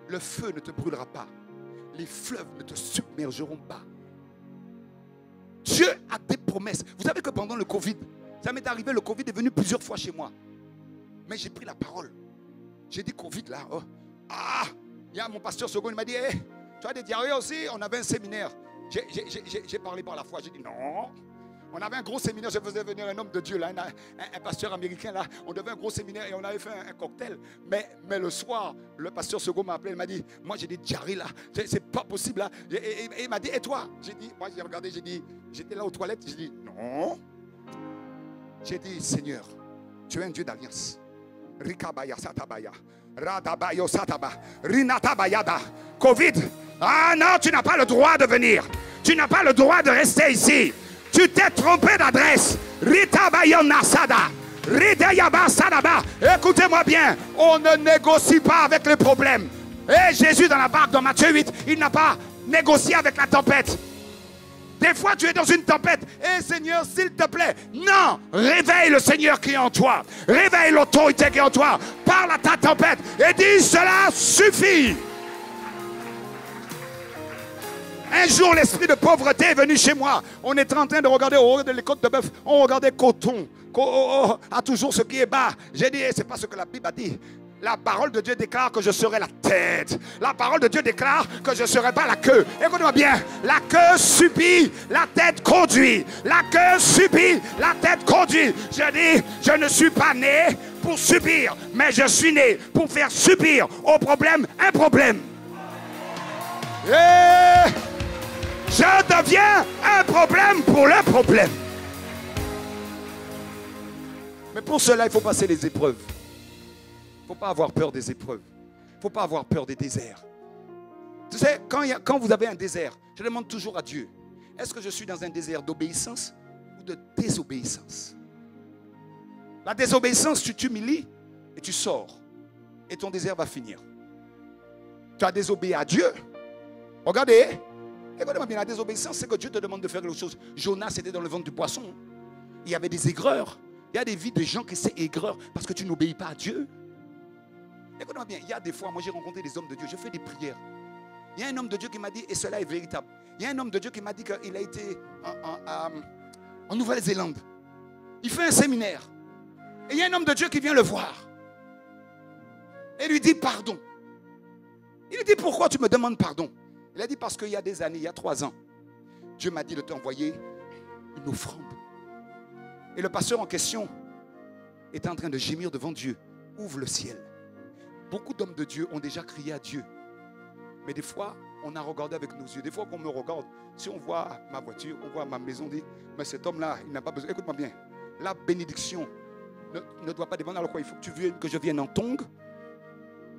B: Le feu ne te brûlera pas. Les fleuves ne te submergeront pas. Dieu a des promesses. Vous savez que pendant le Covid, ça m'est arrivé, le Covid est venu plusieurs fois chez moi. Mais j'ai pris la parole. J'ai dit Covid là. Oh. Ah, il y a mon pasteur second, il m'a dit, hey, tu as des diarrhées aussi? On avait un séminaire. J'ai parlé par la foi. J'ai dit non. On avait un gros séminaire, je faisais venir un homme de Dieu, là, un pasteur américain, là. On devait un gros séminaire et on avait fait un cocktail. Mais le soir, le pasteur second m'a appelé, il m'a dit, moi j'ai des diarrhées là, c'est pas possible là. Et il m'a dit, et toi? J'ai dit, moi j'ai regardé, j'ai dit, j'étais là aux toilettes, j'ai dit, non. J'ai dit, Seigneur, tu es un Dieu d'alliance. Rikabaya satabaya, radabayo sataba, rinatabayada, Covid. Ah non, tu n'as pas le droit de venir. Tu n'as pas le droit de rester ici. Tu t'es trompé d'adresse. Écoutez-moi bien. On ne négocie pas avec les problèmes. Et Jésus dans la barque dans Matthieu 8, il n'a pas négocié avec la tempête. Des fois tu es dans une tempête. Eh Seigneur, s'il te plaît. Non, réveille le Seigneur qui est en toi. Réveille l'autorité qui est en toi. Parle à ta tempête et dis cela suffit. Un jour, l'esprit de pauvreté est venu chez moi. On était en train de regarder au haut de les côtes de bœuf. On regardait coton. A toujours ce qui est bas. J'ai dit, c'est pas ce que la Bible a dit. La parole de Dieu déclare que je serai la tête. La parole de Dieu déclare que je ne serai pas la queue. Écoutez-moi bien. La queue subit, la tête conduit. La queue subit, la tête conduit. Je dis, je ne suis pas né pour subir, mais je suis né pour faire subir au problème un problème. Je deviens un problème pour le problème. Mais pour cela, il faut passer les épreuves. Il ne faut pas avoir peur des épreuves. Il ne faut pas avoir peur des déserts. Tu sais, quand vous avez un désert, je demande toujours à Dieu, est-ce que je suis dans un désert d'obéissance ou de désobéissance? La désobéissance, tu t'humilies et tu sors. Et ton désert va finir. Tu as désobéi à Dieu. Regardez. Écoutez-moi bien, la désobéissance, c'est que Dieu te demande de faire quelque chose. Jonas était dans le ventre du poisson. Il y avait des aigreurs. Il y a des vies de gens qui sont aigreurs parce que tu n'obéis pas à Dieu. Écoutez-moi bien, il y a des fois, moi j'ai rencontré des hommes de Dieu, je fais des prières. Il y a un homme de Dieu qui m'a dit, et cela est véritable. Il y a un homme de Dieu qui m'a dit qu'il a été en Nouvelle-Zélande. Il fait un séminaire. Et il y a un homme de Dieu qui vient le voir. Et lui dit pardon. Il lui dit, pourquoi tu me demandes pardon? Il a dit, parce qu'il y a des années, il y a 3 ans, Dieu m'a dit de t'envoyer une offrande. Et le pasteur en question est en train de gémir devant Dieu. Ouvre le ciel. Beaucoup d'hommes de Dieu ont déjà crié à Dieu. Mais des fois, on a regardé avec nos yeux. Des fois qu'on me regarde, si on voit ma voiture, on voit ma maison, on dit, mais cet homme-là, il n'a pas besoin. Écoute-moi bien, la bénédiction ne doit pas dépendre. Alors quoi, il faut que je vienne en tongs,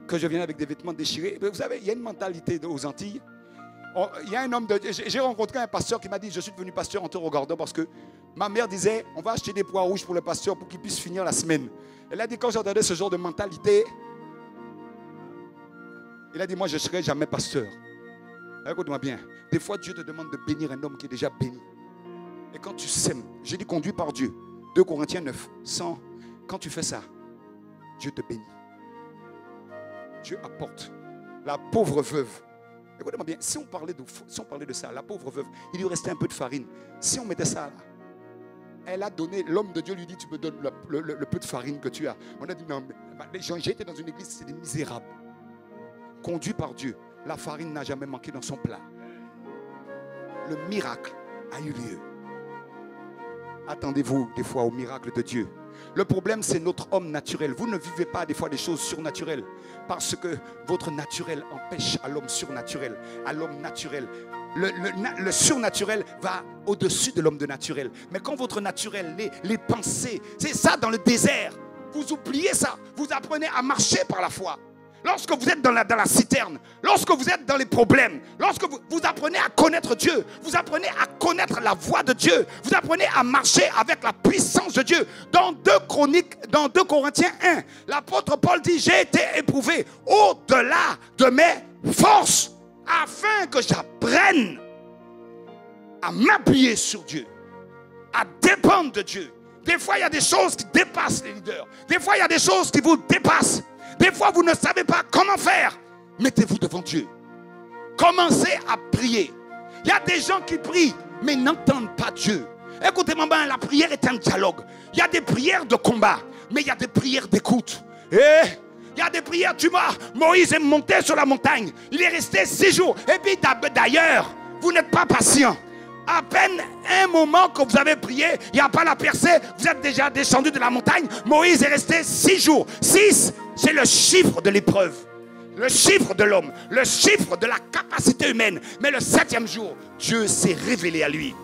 B: que je vienne avec des vêtements déchirés. Vous savez, il y a une mentalité aux Antilles. Il y a un homme de Dieu. J'ai rencontré un pasteur qui m'a dit, je suis devenu pasteur en te regardant parce que ma mère disait, on va acheter des pois rouges pour le pasteur pour qu'il puisse finir la semaine. Elle a dit, quand j'entendais ce genre de mentalité, il a dit, moi je ne serai jamais pasteur. Écoute-moi bien, des fois Dieu te demande de bénir un homme qui est déjà béni. Et quand tu sèmes, j'ai dit conduit par Dieu, 2 Corinthiens 9, 100, quand tu fais ça, Dieu te bénit. Dieu apporte. La pauvre veuve, écoutez-moi bien, si on parlait de ça, la pauvre veuve, il lui restait un peu de farine. Si on mettait ça là, elle a donné, l'homme de Dieu lui dit, tu me donnes le peu de farine que tu as. On a dit, non, les gens, j'ai été dans une église, c'est des misérables. Conduits par Dieu. la farine n'a jamais manqué dans son plat. Le miracle a eu lieu. Attendez-vous des fois au miracle de Dieu. Le problème, c'est notre homme naturel. Vous ne vivez pas des fois des choses surnaturelles parce que votre naturel empêche à l'homme surnaturel, à l'homme naturel. Le surnaturel va au-dessus de l'homme de naturel. Mais quand votre naturel, les pensées, c'est ça dans le désert. Vous oubliez ça. Vous apprenez à marcher par la foi. Lorsque vous êtes dans la citerne, lorsque vous êtes dans les problèmes, lorsque vous apprenez à connaître Dieu, vous apprenez à connaître la voix de Dieu, vous apprenez à marcher avec la puissance de Dieu. Dans 2 Corinthiens 1, l'apôtre Paul dit, j'ai été éprouvé au-delà de mes forces, afin que j'apprenne à m'appuyer sur Dieu, à dépendre de Dieu. Des fois, il y a des choses qui dépassent les leaders. Des fois, il y a des choses qui vous dépassent. Des fois, vous ne savez pas comment faire. Mettez-vous devant Dieu. Commencez à prier. Il y a des gens qui prient, mais n'entendent pas Dieu. Écoutez-moi bien, la prière est un dialogue. Il y a des prières de combat, mais il y a des prières d'écoute. Il y a des prières, Moïse est monté sur la montagne. Il est resté 6 jours. Et puis d'ailleurs, vous n'êtes pas patient. À peine un moment que vous avez prié, il n'y a pas la percée, vous êtes déjà descendu de la montagne. Moïse est resté 6 jours. 6, c'est le chiffre de l'épreuve, le chiffre de l'homme, le chiffre de la capacité humaine. Mais le 7e jour, Dieu s'est révélé à lui.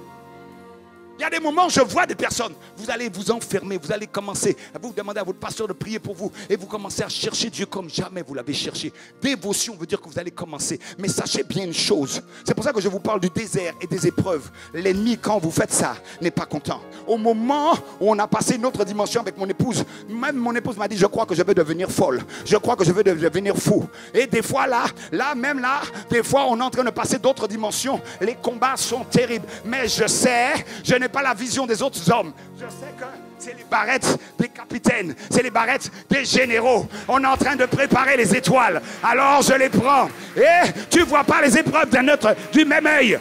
B: Il y a des moments où je vois des personnes, vous allez vous enfermer, vous allez commencer à vous demander à votre pasteur de prier pour vous et vous commencez à chercher Dieu comme jamais vous l'avez cherché. Dévotion veut dire que vous allez commencer. Mais sachez bien une chose, c'est pour ça que je vous parle du désert et des épreuves. L'ennemi, quand vous faites ça, n'est pas content. Au moment où on a passé une autre dimension avec mon épouse, même mon épouse m'a dit, je crois que je vais devenir folle. Je crois que je vais devenir fou. Et des fois là, des fois on est en train de passer d'autres dimensions. Les combats sont terribles. Mais je sais, je n'ai pas la vision des autres hommes. Je sais que c'est les barrettes des capitaines, c'est les barrettes des généraux. On est en train de préparer les étoiles. Alors je les prends. Et tu ne vois pas les épreuves du même œil.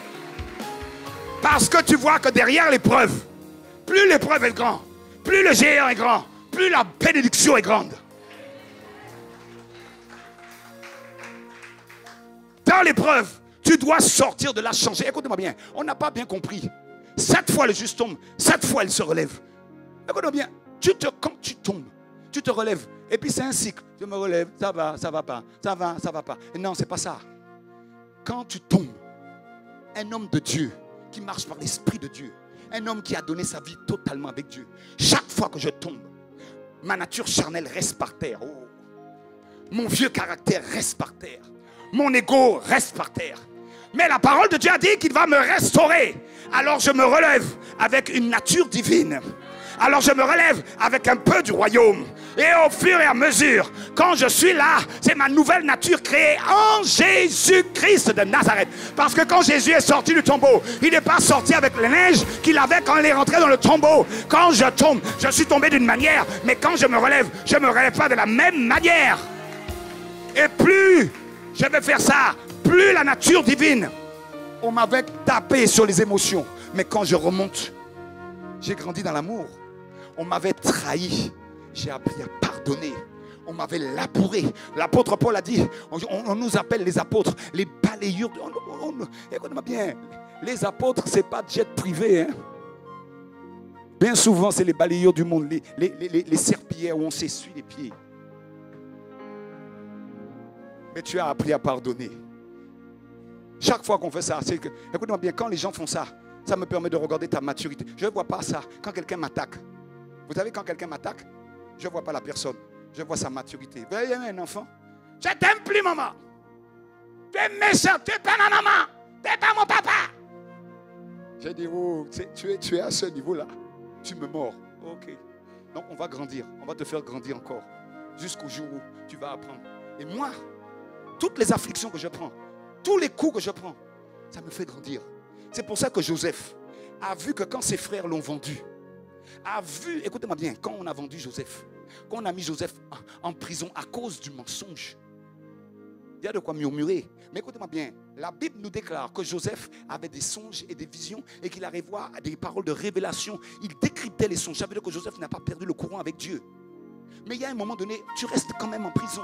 B: Parce que tu vois que derrière l'épreuve, plus l'épreuve est grande, plus le géant est grand, plus la bénédiction est grande. Dans l'épreuve, tu dois sortir de là, changer. Écoutez-moi bien, on n'a pas bien compris. 7 fois le juste tombe, 7 fois il se relève. Écoute-moi bien, quand tu tombes, tu te relèves. Et puis c'est un cycle. Je me relève, ça va pas, ça va pas. Et non, c'est pas ça. Quand tu tombes, un homme de Dieu qui marche par l'Esprit de Dieu, un homme qui a donné sa vie totalement avec Dieu, chaque fois que je tombe, ma nature charnelle reste par terre. Oh. Mon vieux caractère reste par terre. Mon ego reste par terre. Mais la parole de Dieu a dit qu'il va me restaurer. Alors je me relève avec une nature divine. Alors je me relève avec un peu du royaume. Et au fur et à mesure, quand je suis là, c'est ma nouvelle nature créée en Jésus-Christ de Nazareth. Parce que quand Jésus est sorti du tombeau, il n'est pas sorti avec le linge qu'il avait quand il est rentré dans le tombeau. Quand je tombe, je suis tombé d'une manière. Mais quand je me relève pas de la même manière. Et plus je vais faire ça, plus la nature divine. On m'avait tapé sur les émotions. Mais quand je remonte, j'ai grandi dans l'amour. On m'avait trahi. J'ai appris à pardonner. On m'avait labouré. L'apôtre Paul a dit, on nous appelle les apôtres, les balayures. Écoutez-moi bien, les apôtres, ce n'est pas de jet privé. Hein? Bien souvent, c'est les balayures du monde, les serpillères où on s'essuie les pieds. Mais tu as appris à pardonner. Chaque fois qu'on fait ça, c'est que, écoute-moi bien, quand les gens font ça, ça me permet de regarder ta maturité. Je ne vois pas ça quand quelqu'un m'attaque. Vous savez, quand quelqu'un m'attaque, je ne vois pas la personne. Je vois sa maturité. Vous voyez un enfant? Je t'aime plus, maman. Tu es méchant, tu n'es pas ma maman. Tu n'es pas mon papa. J'ai dit, oh, tu es à ce niveau-là. Tu me mords. Ok. Donc, on va grandir. On va te faire grandir encore. Jusqu'au jour où tu vas apprendre. Et moi, toutes les afflictions que je prends, tous les coups que je prends, ça me fait grandir. C'est pour ça que Joseph a vu que quand ses frères l'ont vendu, a vu, écoutez-moi bien, quand on a vendu Joseph, quand on a mis Joseph en prison à cause du mensonge, il y a de quoi murmurer. Mais écoutez-moi bien, la Bible nous déclare que Joseph avait des songes et des visions et qu'il arrivait à des paroles de révélation. Il décryptait les songes. Ça veut dire que Joseph n'a pas perdu le courant avec Dieu. Mais il y a un moment donné, tu restes quand même en prison.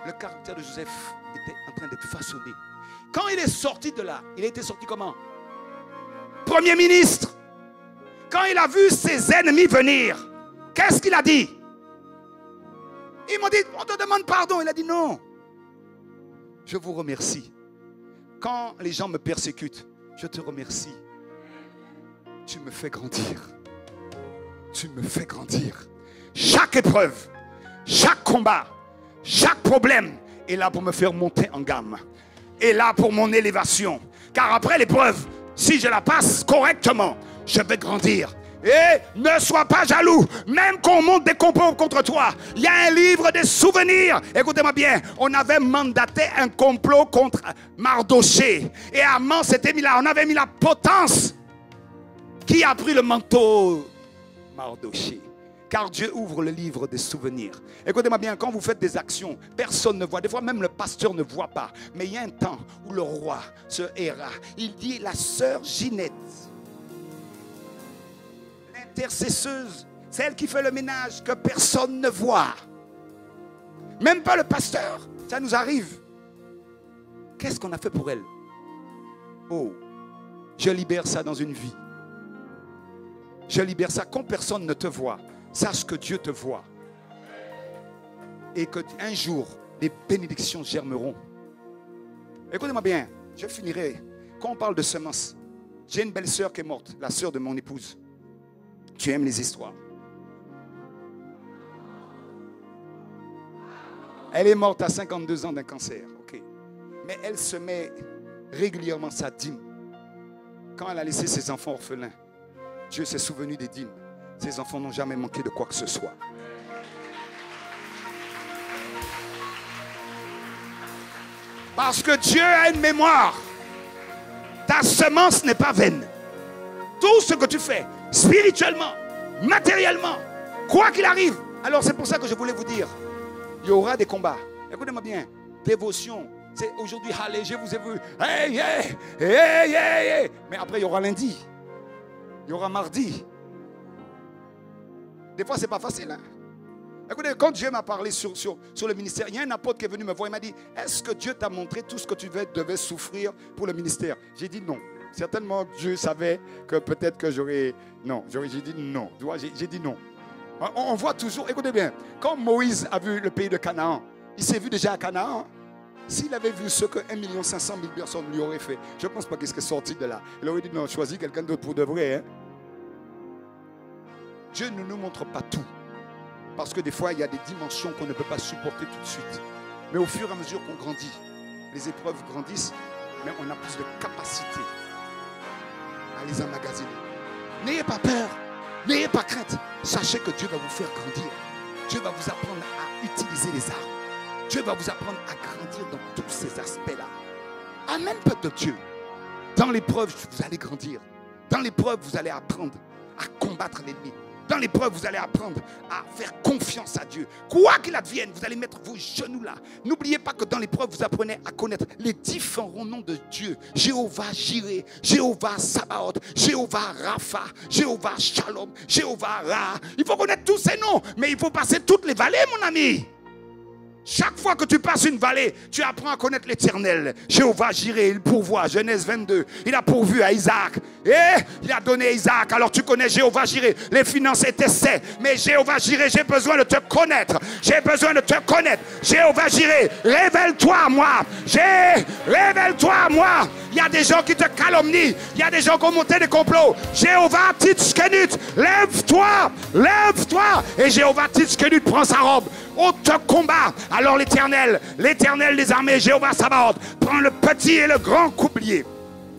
B: Le caractère de Joseph était en train d'être façonné. Quand il est sorti de là, il a été sorti comment? Premier ministre. Quand il a vu ses ennemis venir, qu'est-ce qu'il a dit? Ils m'ont dit, on te demande pardon. Il a dit non. Je vous remercie. Quand les gens me persécutent, je te remercie. Tu me fais grandir. Tu me fais grandir. Chaque épreuve, chaque combat, chaque problème est là pour me faire monter en gamme. Est là pour mon élévation. Car après l'épreuve, si je la passe correctement, je vais grandir. Et ne sois pas jaloux. Même qu'on monte des complots contre toi, il y a un livre des souvenirs. Écoutez-moi bien. On avait mandaté un complot contre Mardoché. Et Haman s'était mis là. On avait mis la potence. Qui a pris le manteau? Mardoché. Car Dieu ouvre le livre des souvenirs. Écoutez-moi bien, quand vous faites des actions, personne ne voit. Des fois, même le pasteur ne voit pas. Mais il y a un temps où le roi se héra. Il dit, la sœur Ginette, l'intercesseuse, celle qui fait le ménage, que personne ne voit. Même pas le pasteur. Ça nous arrive. Qu'est-ce qu'on a fait pour elle? Oh, je libère ça dans une vie. Je libère ça quand personne ne te voit. Sache que Dieu te voit. Et qu'un jour, les bénédictions germeront. Écoutez-moi bien, je finirai. Quand on parle de semences, j'ai une belle sœur qui est morte, la sœur de mon épouse. Tu aimes les histoires. Elle est morte à 52 ans d'un cancer. Okay. Mais elle se met régulièrement sa dîme. Quand elle a laissé ses enfants orphelins, Dieu s'est souvenu des dîmes. Ces enfants n'ont jamais manqué de quoi que ce soit. Parce que Dieu a une mémoire. Ta semence n'est pas vaine. Tout ce que tu fais, spirituellement, matériellement, quoi qu'il arrive. Alors c'est pour ça que je voulais vous dire, il y aura des combats. Écoutez-moi bien, dévotion. C'est aujourd'hui, allez, je vous ai vu. Hey, hey, hey, hey, hey. Mais après, il y aura lundi. Il y aura mardi. Des fois, ce n'est pas facile. Hein? Écoutez, quand Dieu m'a parlé sur le ministère, il y a un apôtre qui est venu me voir. Il m'a dit, est-ce que Dieu t'a montré tout ce que tu devais souffrir pour le ministère? J'ai dit non. Certainement, Dieu savait que peut-être que j'aurais... Non, j'ai dit non. J'ai dit non. On voit toujours, écoutez bien, quand Moïse a vu le pays de Canaan, il s'est vu déjà à Canaan. S'il avait vu ce que 1 500 000 personnes lui auraient fait, je ne pense pas qu'il serait sorti de là. Il aurait dit non, choisis quelqu'un d'autre pour de vrai. Hein? Dieu ne nous montre pas tout. Parce que des fois, il y a des dimensions qu'on ne peut pas supporter tout de suite. Mais au fur et à mesure qu'on grandit, les épreuves grandissent, mais on a plus de capacité à les emmagasiner. N'ayez pas peur, n'ayez pas crainte. Sachez que Dieu va vous faire grandir. Dieu va vous apprendre à utiliser les armes. Dieu va vous apprendre à grandir dans tous ces aspects-là. Amen, peuple de Dieu. Dans l'épreuve, vous allez grandir. Dans l'épreuve, vous allez apprendre à combattre l'ennemi. Dans l'épreuve, vous allez apprendre à faire confiance à Dieu. Quoi qu'il advienne, vous allez mettre vos genoux là. N'oubliez pas que dans l'épreuve, vous apprenez à connaître les différents noms de Dieu. Jéhovah Jireh, Jéhovah Sabaoth, Jéhovah Rapha, Jéhovah Shalom, Jéhovah Ra. Il faut connaître tous ces noms, mais il faut passer toutes les vallées, mon ami. Chaque fois que tu passes une vallée, tu apprends à connaître l'Éternel. Jéhovah Jireh, il pourvoit. Genèse 22, il a pourvu à Isaac. Et il a donné à Isaac. Alors tu connais Jéhovah Jireh. Les finances étaient saines. Mais Jéhovah Jireh, j'ai besoin de te connaître. J'ai besoin de te connaître. Jéhovah Jireh, révèle-toi à moi. Révèle-toi à moi. Il y a des gens qui te calomnient. Il y a des gens qui ont monté des complots. Jéhovah Titchkenut, lève-toi. Lève-toi. Et Jéhovah Titchkenut prend sa robe. On te combat. Alors l'Éternel des armées, Jéhovah Sabaoth, prend le petit et le grand couplier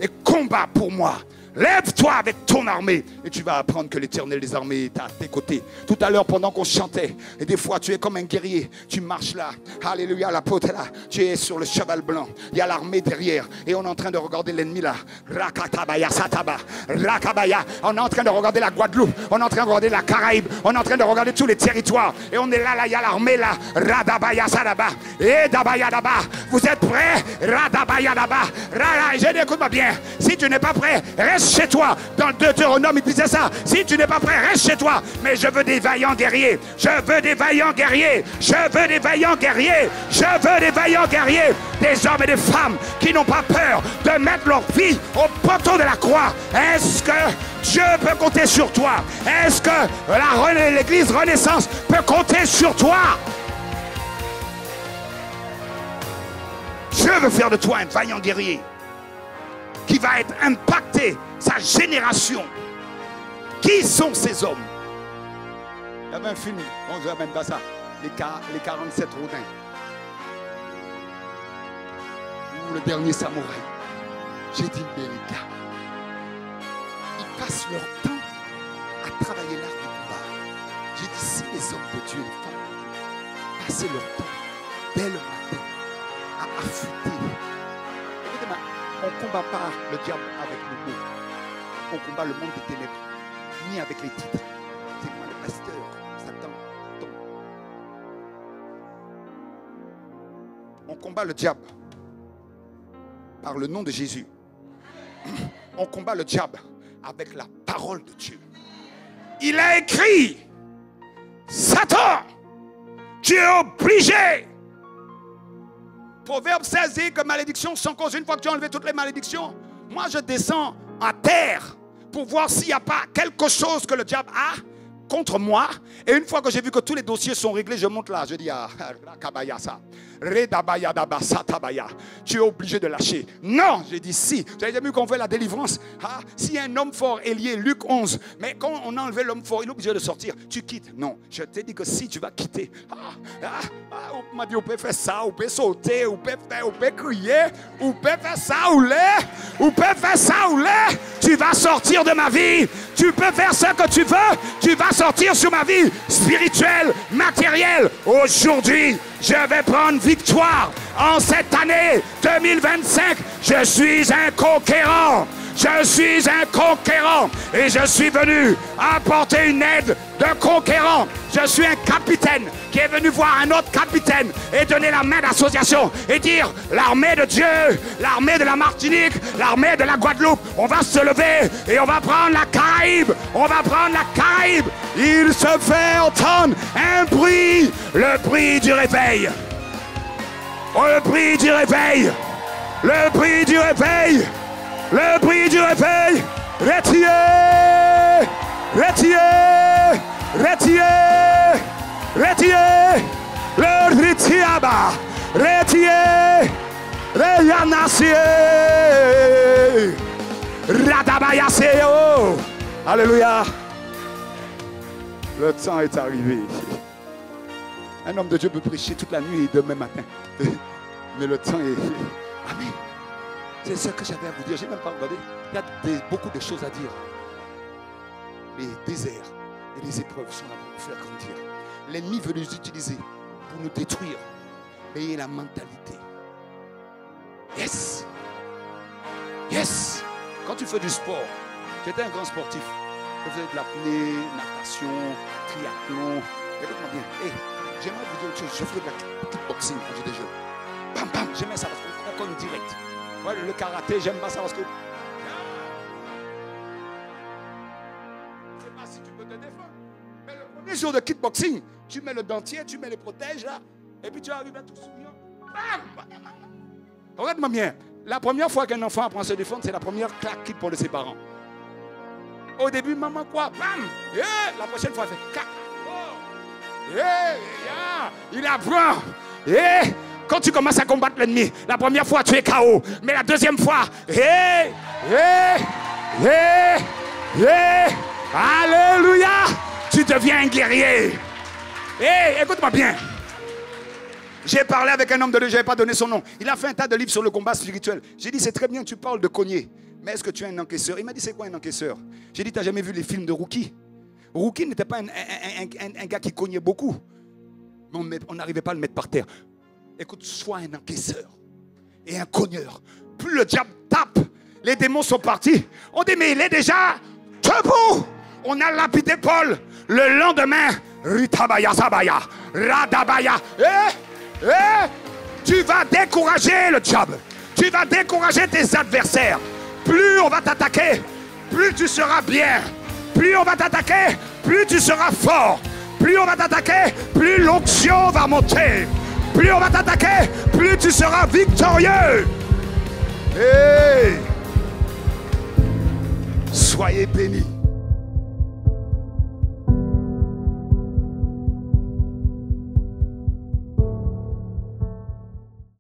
B: et combat pour moi. Lève-toi avec ton armée et tu vas apprendre que l'Éternel des armées est à tes côtés. Tout à l'heure, pendant qu'on chantait, et des fois tu es comme un guerrier, tu marches là, alléluia, l'apôtre est là, tu es sur le cheval blanc, il y a l'armée derrière et on est en train de regarder l'ennemi là. Rakatabaya, Sataba, Rakabaya, on est en train de regarder la Guadeloupe, on est en train de regarder la Caraïbe, on est en train de regarder tous les territoires et on est là, il y a l'armée là, Radabaya, Sadaba, et Dabaya, Daba, vous êtes prêts? Radabaya, Daba, écoute-moi bien, si tu n'es pas prêt, reste
A: reste chez toi. Dans le Deutéronome, il disait ça. Si tu n'es pas prêt, reste chez toi. Mais je veux des vaillants guerriers. Je veux des vaillants guerriers. Je veux des vaillants guerriers. Je veux des vaillants guerriers. Des hommes et des femmes qui n'ont pas peur de mettre leur vie au poteau de la croix. Est-ce que Dieu peut compter sur toi? Est-ce que l'Église Renaissance peut compter sur toi? Dieu veut faire de toi un vaillant guerrier qui va être impacté, sa génération. Qui sont ces hommes? Il y avait un film, on ne même pas ça, les 47 Rodins. Ou le dernier samouraï. J'ai dit, mais les gars, ils passent leur temps à travailler l'art du combat. J'ai dit, si les hommes de Dieu, les femmes de Dieu, passaient leur temps dès le matin à affûter. Écoutez-moi, on ne combat pas le diable avec le mot. On combat le monde des ténèbres, ni avec les titres. C'est moi le pasteur, Satan, tombe. On combat le diable par le nom de Jésus. On combat le diable avec la parole de Dieu. Il a écrit, Satan, tu es obligé. Proverbe 16 dit que malédiction sans cause. Une fois que tu as enlevé toutes les malédictions, moi je descends à terre pour voir s'il n'y a pas quelque chose que le diable a contre moi. Et une fois que j'ai vu que tous les dossiers sont réglés, je monte là. Je dis à tu es obligé de lâcher. Non, j'ai dit si. Vous avez vu qu'on fait la délivrance. Si un homme fort est lié, Luc 11. Mais quand on a enlevé l'homme fort, il est obligé de sortir. Tu quittes. Non, je t'ai dit que si tu vas quitter, on m'a dit on peut faire ça, on peut sauter, on peut crier, on peut faire ça ou l'air, on peut faire ça ou l'air. Tu vas sortir de ma vie. Tu peux faire ce que tu veux. Tu vas sortir sur ma vie spirituelle, matérielle. Aujourd'hui, je vais prendre victoire. En cette année 2025, je suis un conquérant. Je suis un conquérant et je suis venu apporter une aide de conquérant. Je suis un capitaine qui est venu voir un autre capitaine et donner la main d'association et dire l'armée de Dieu, l'armée de la Martinique, l'armée de la Guadeloupe, on va se lever et on va prendre la Caraïbe. On va prendre la Caraïbe. Il se fait entendre un bruit, le bruit du réveil. Oh, le bruit du réveil. Le bruit du réveil. Le bruit du réveil. Retirez. Retirez. Retirez. Retirez. Le retiaba. Retirez. Reyanasie. Radabayaseo. Alléluia. Le temps est arrivé. Un homme de Dieu peut prêcher toute la nuit et demain matin. Mais le temps est... Amen. C'est ce que j'avais à vous dire. Je n'ai même pas regardé. Il y a beaucoup de choses à dire. Les déserts et les épreuves sont là pour nous faire grandir. L'ennemi veut nous utiliser pour nous détruire. Ayez la mentalité. Yes. Yes. Quand tu fais du sport, j'étais un grand sportif. Je faisais de l'apnée, natation, triathlon. Écoute-moi bien. Hey, j'aimerais vous dire autre chose. Je faisais de la kickboxing quand j'étais jeune. Bam, bam. J'aimais ça parce qu'on cogne direct. Ouais, le karaté, j'aime pas ça parce que... Je ne sais pas si tu peux te défendre. Mais le premier jour de kickboxing, tu mets le dentier, tu mets les protèges là, et puis tu arrives à tout souriant. Bam! Regarde-moi bien. La première fois qu'un enfant apprend à se défendre, c'est la première claque qu'il prend de ses parents. Au début, maman quoi? Bam! Yeah! La prochaine fois, elle fait clac. Oh! Yeah! Yeah! Il apprend. Yeah! Quand tu commences à combattre l'ennemi, la première fois, tu es KO. Mais la deuxième fois, hey, hey, hey, hey, alléluia, tu deviens un guerrier. Hey, écoute-moi bien. J'ai parlé avec un homme de Dieu, je n'avais pas donné son nom. Il a fait un tas de livres sur le combat spirituel. J'ai dit, c'est très bien, tu parles de cogner. Mais est-ce que tu es un encaisseur? Il m'a dit, c'est quoi un encaisseur? J'ai dit, tu n'as jamais vu les films de Rookie? Rookie n'était pas un gars qui cognait beaucoup. Mais on n'arrivait pas à le mettre par terre. Écoute, sois un encaisseur et un cogneur. Plus le diable tape, les démons sont partis. On dit, mais il est déjà debout. On a lapidé Paul. Le lendemain, Ritabaya Sabaya, Radabaya. Tu vas décourager le diable. Tu vas décourager tes adversaires. Plus on va t'attaquer, plus tu seras bien. Plus on va t'attaquer, plus tu seras fort. Plus on va t'attaquer, plus l'onction va monter. Plus on va t'attaquer, plus tu seras victorieux. Hey! Soyez bénis.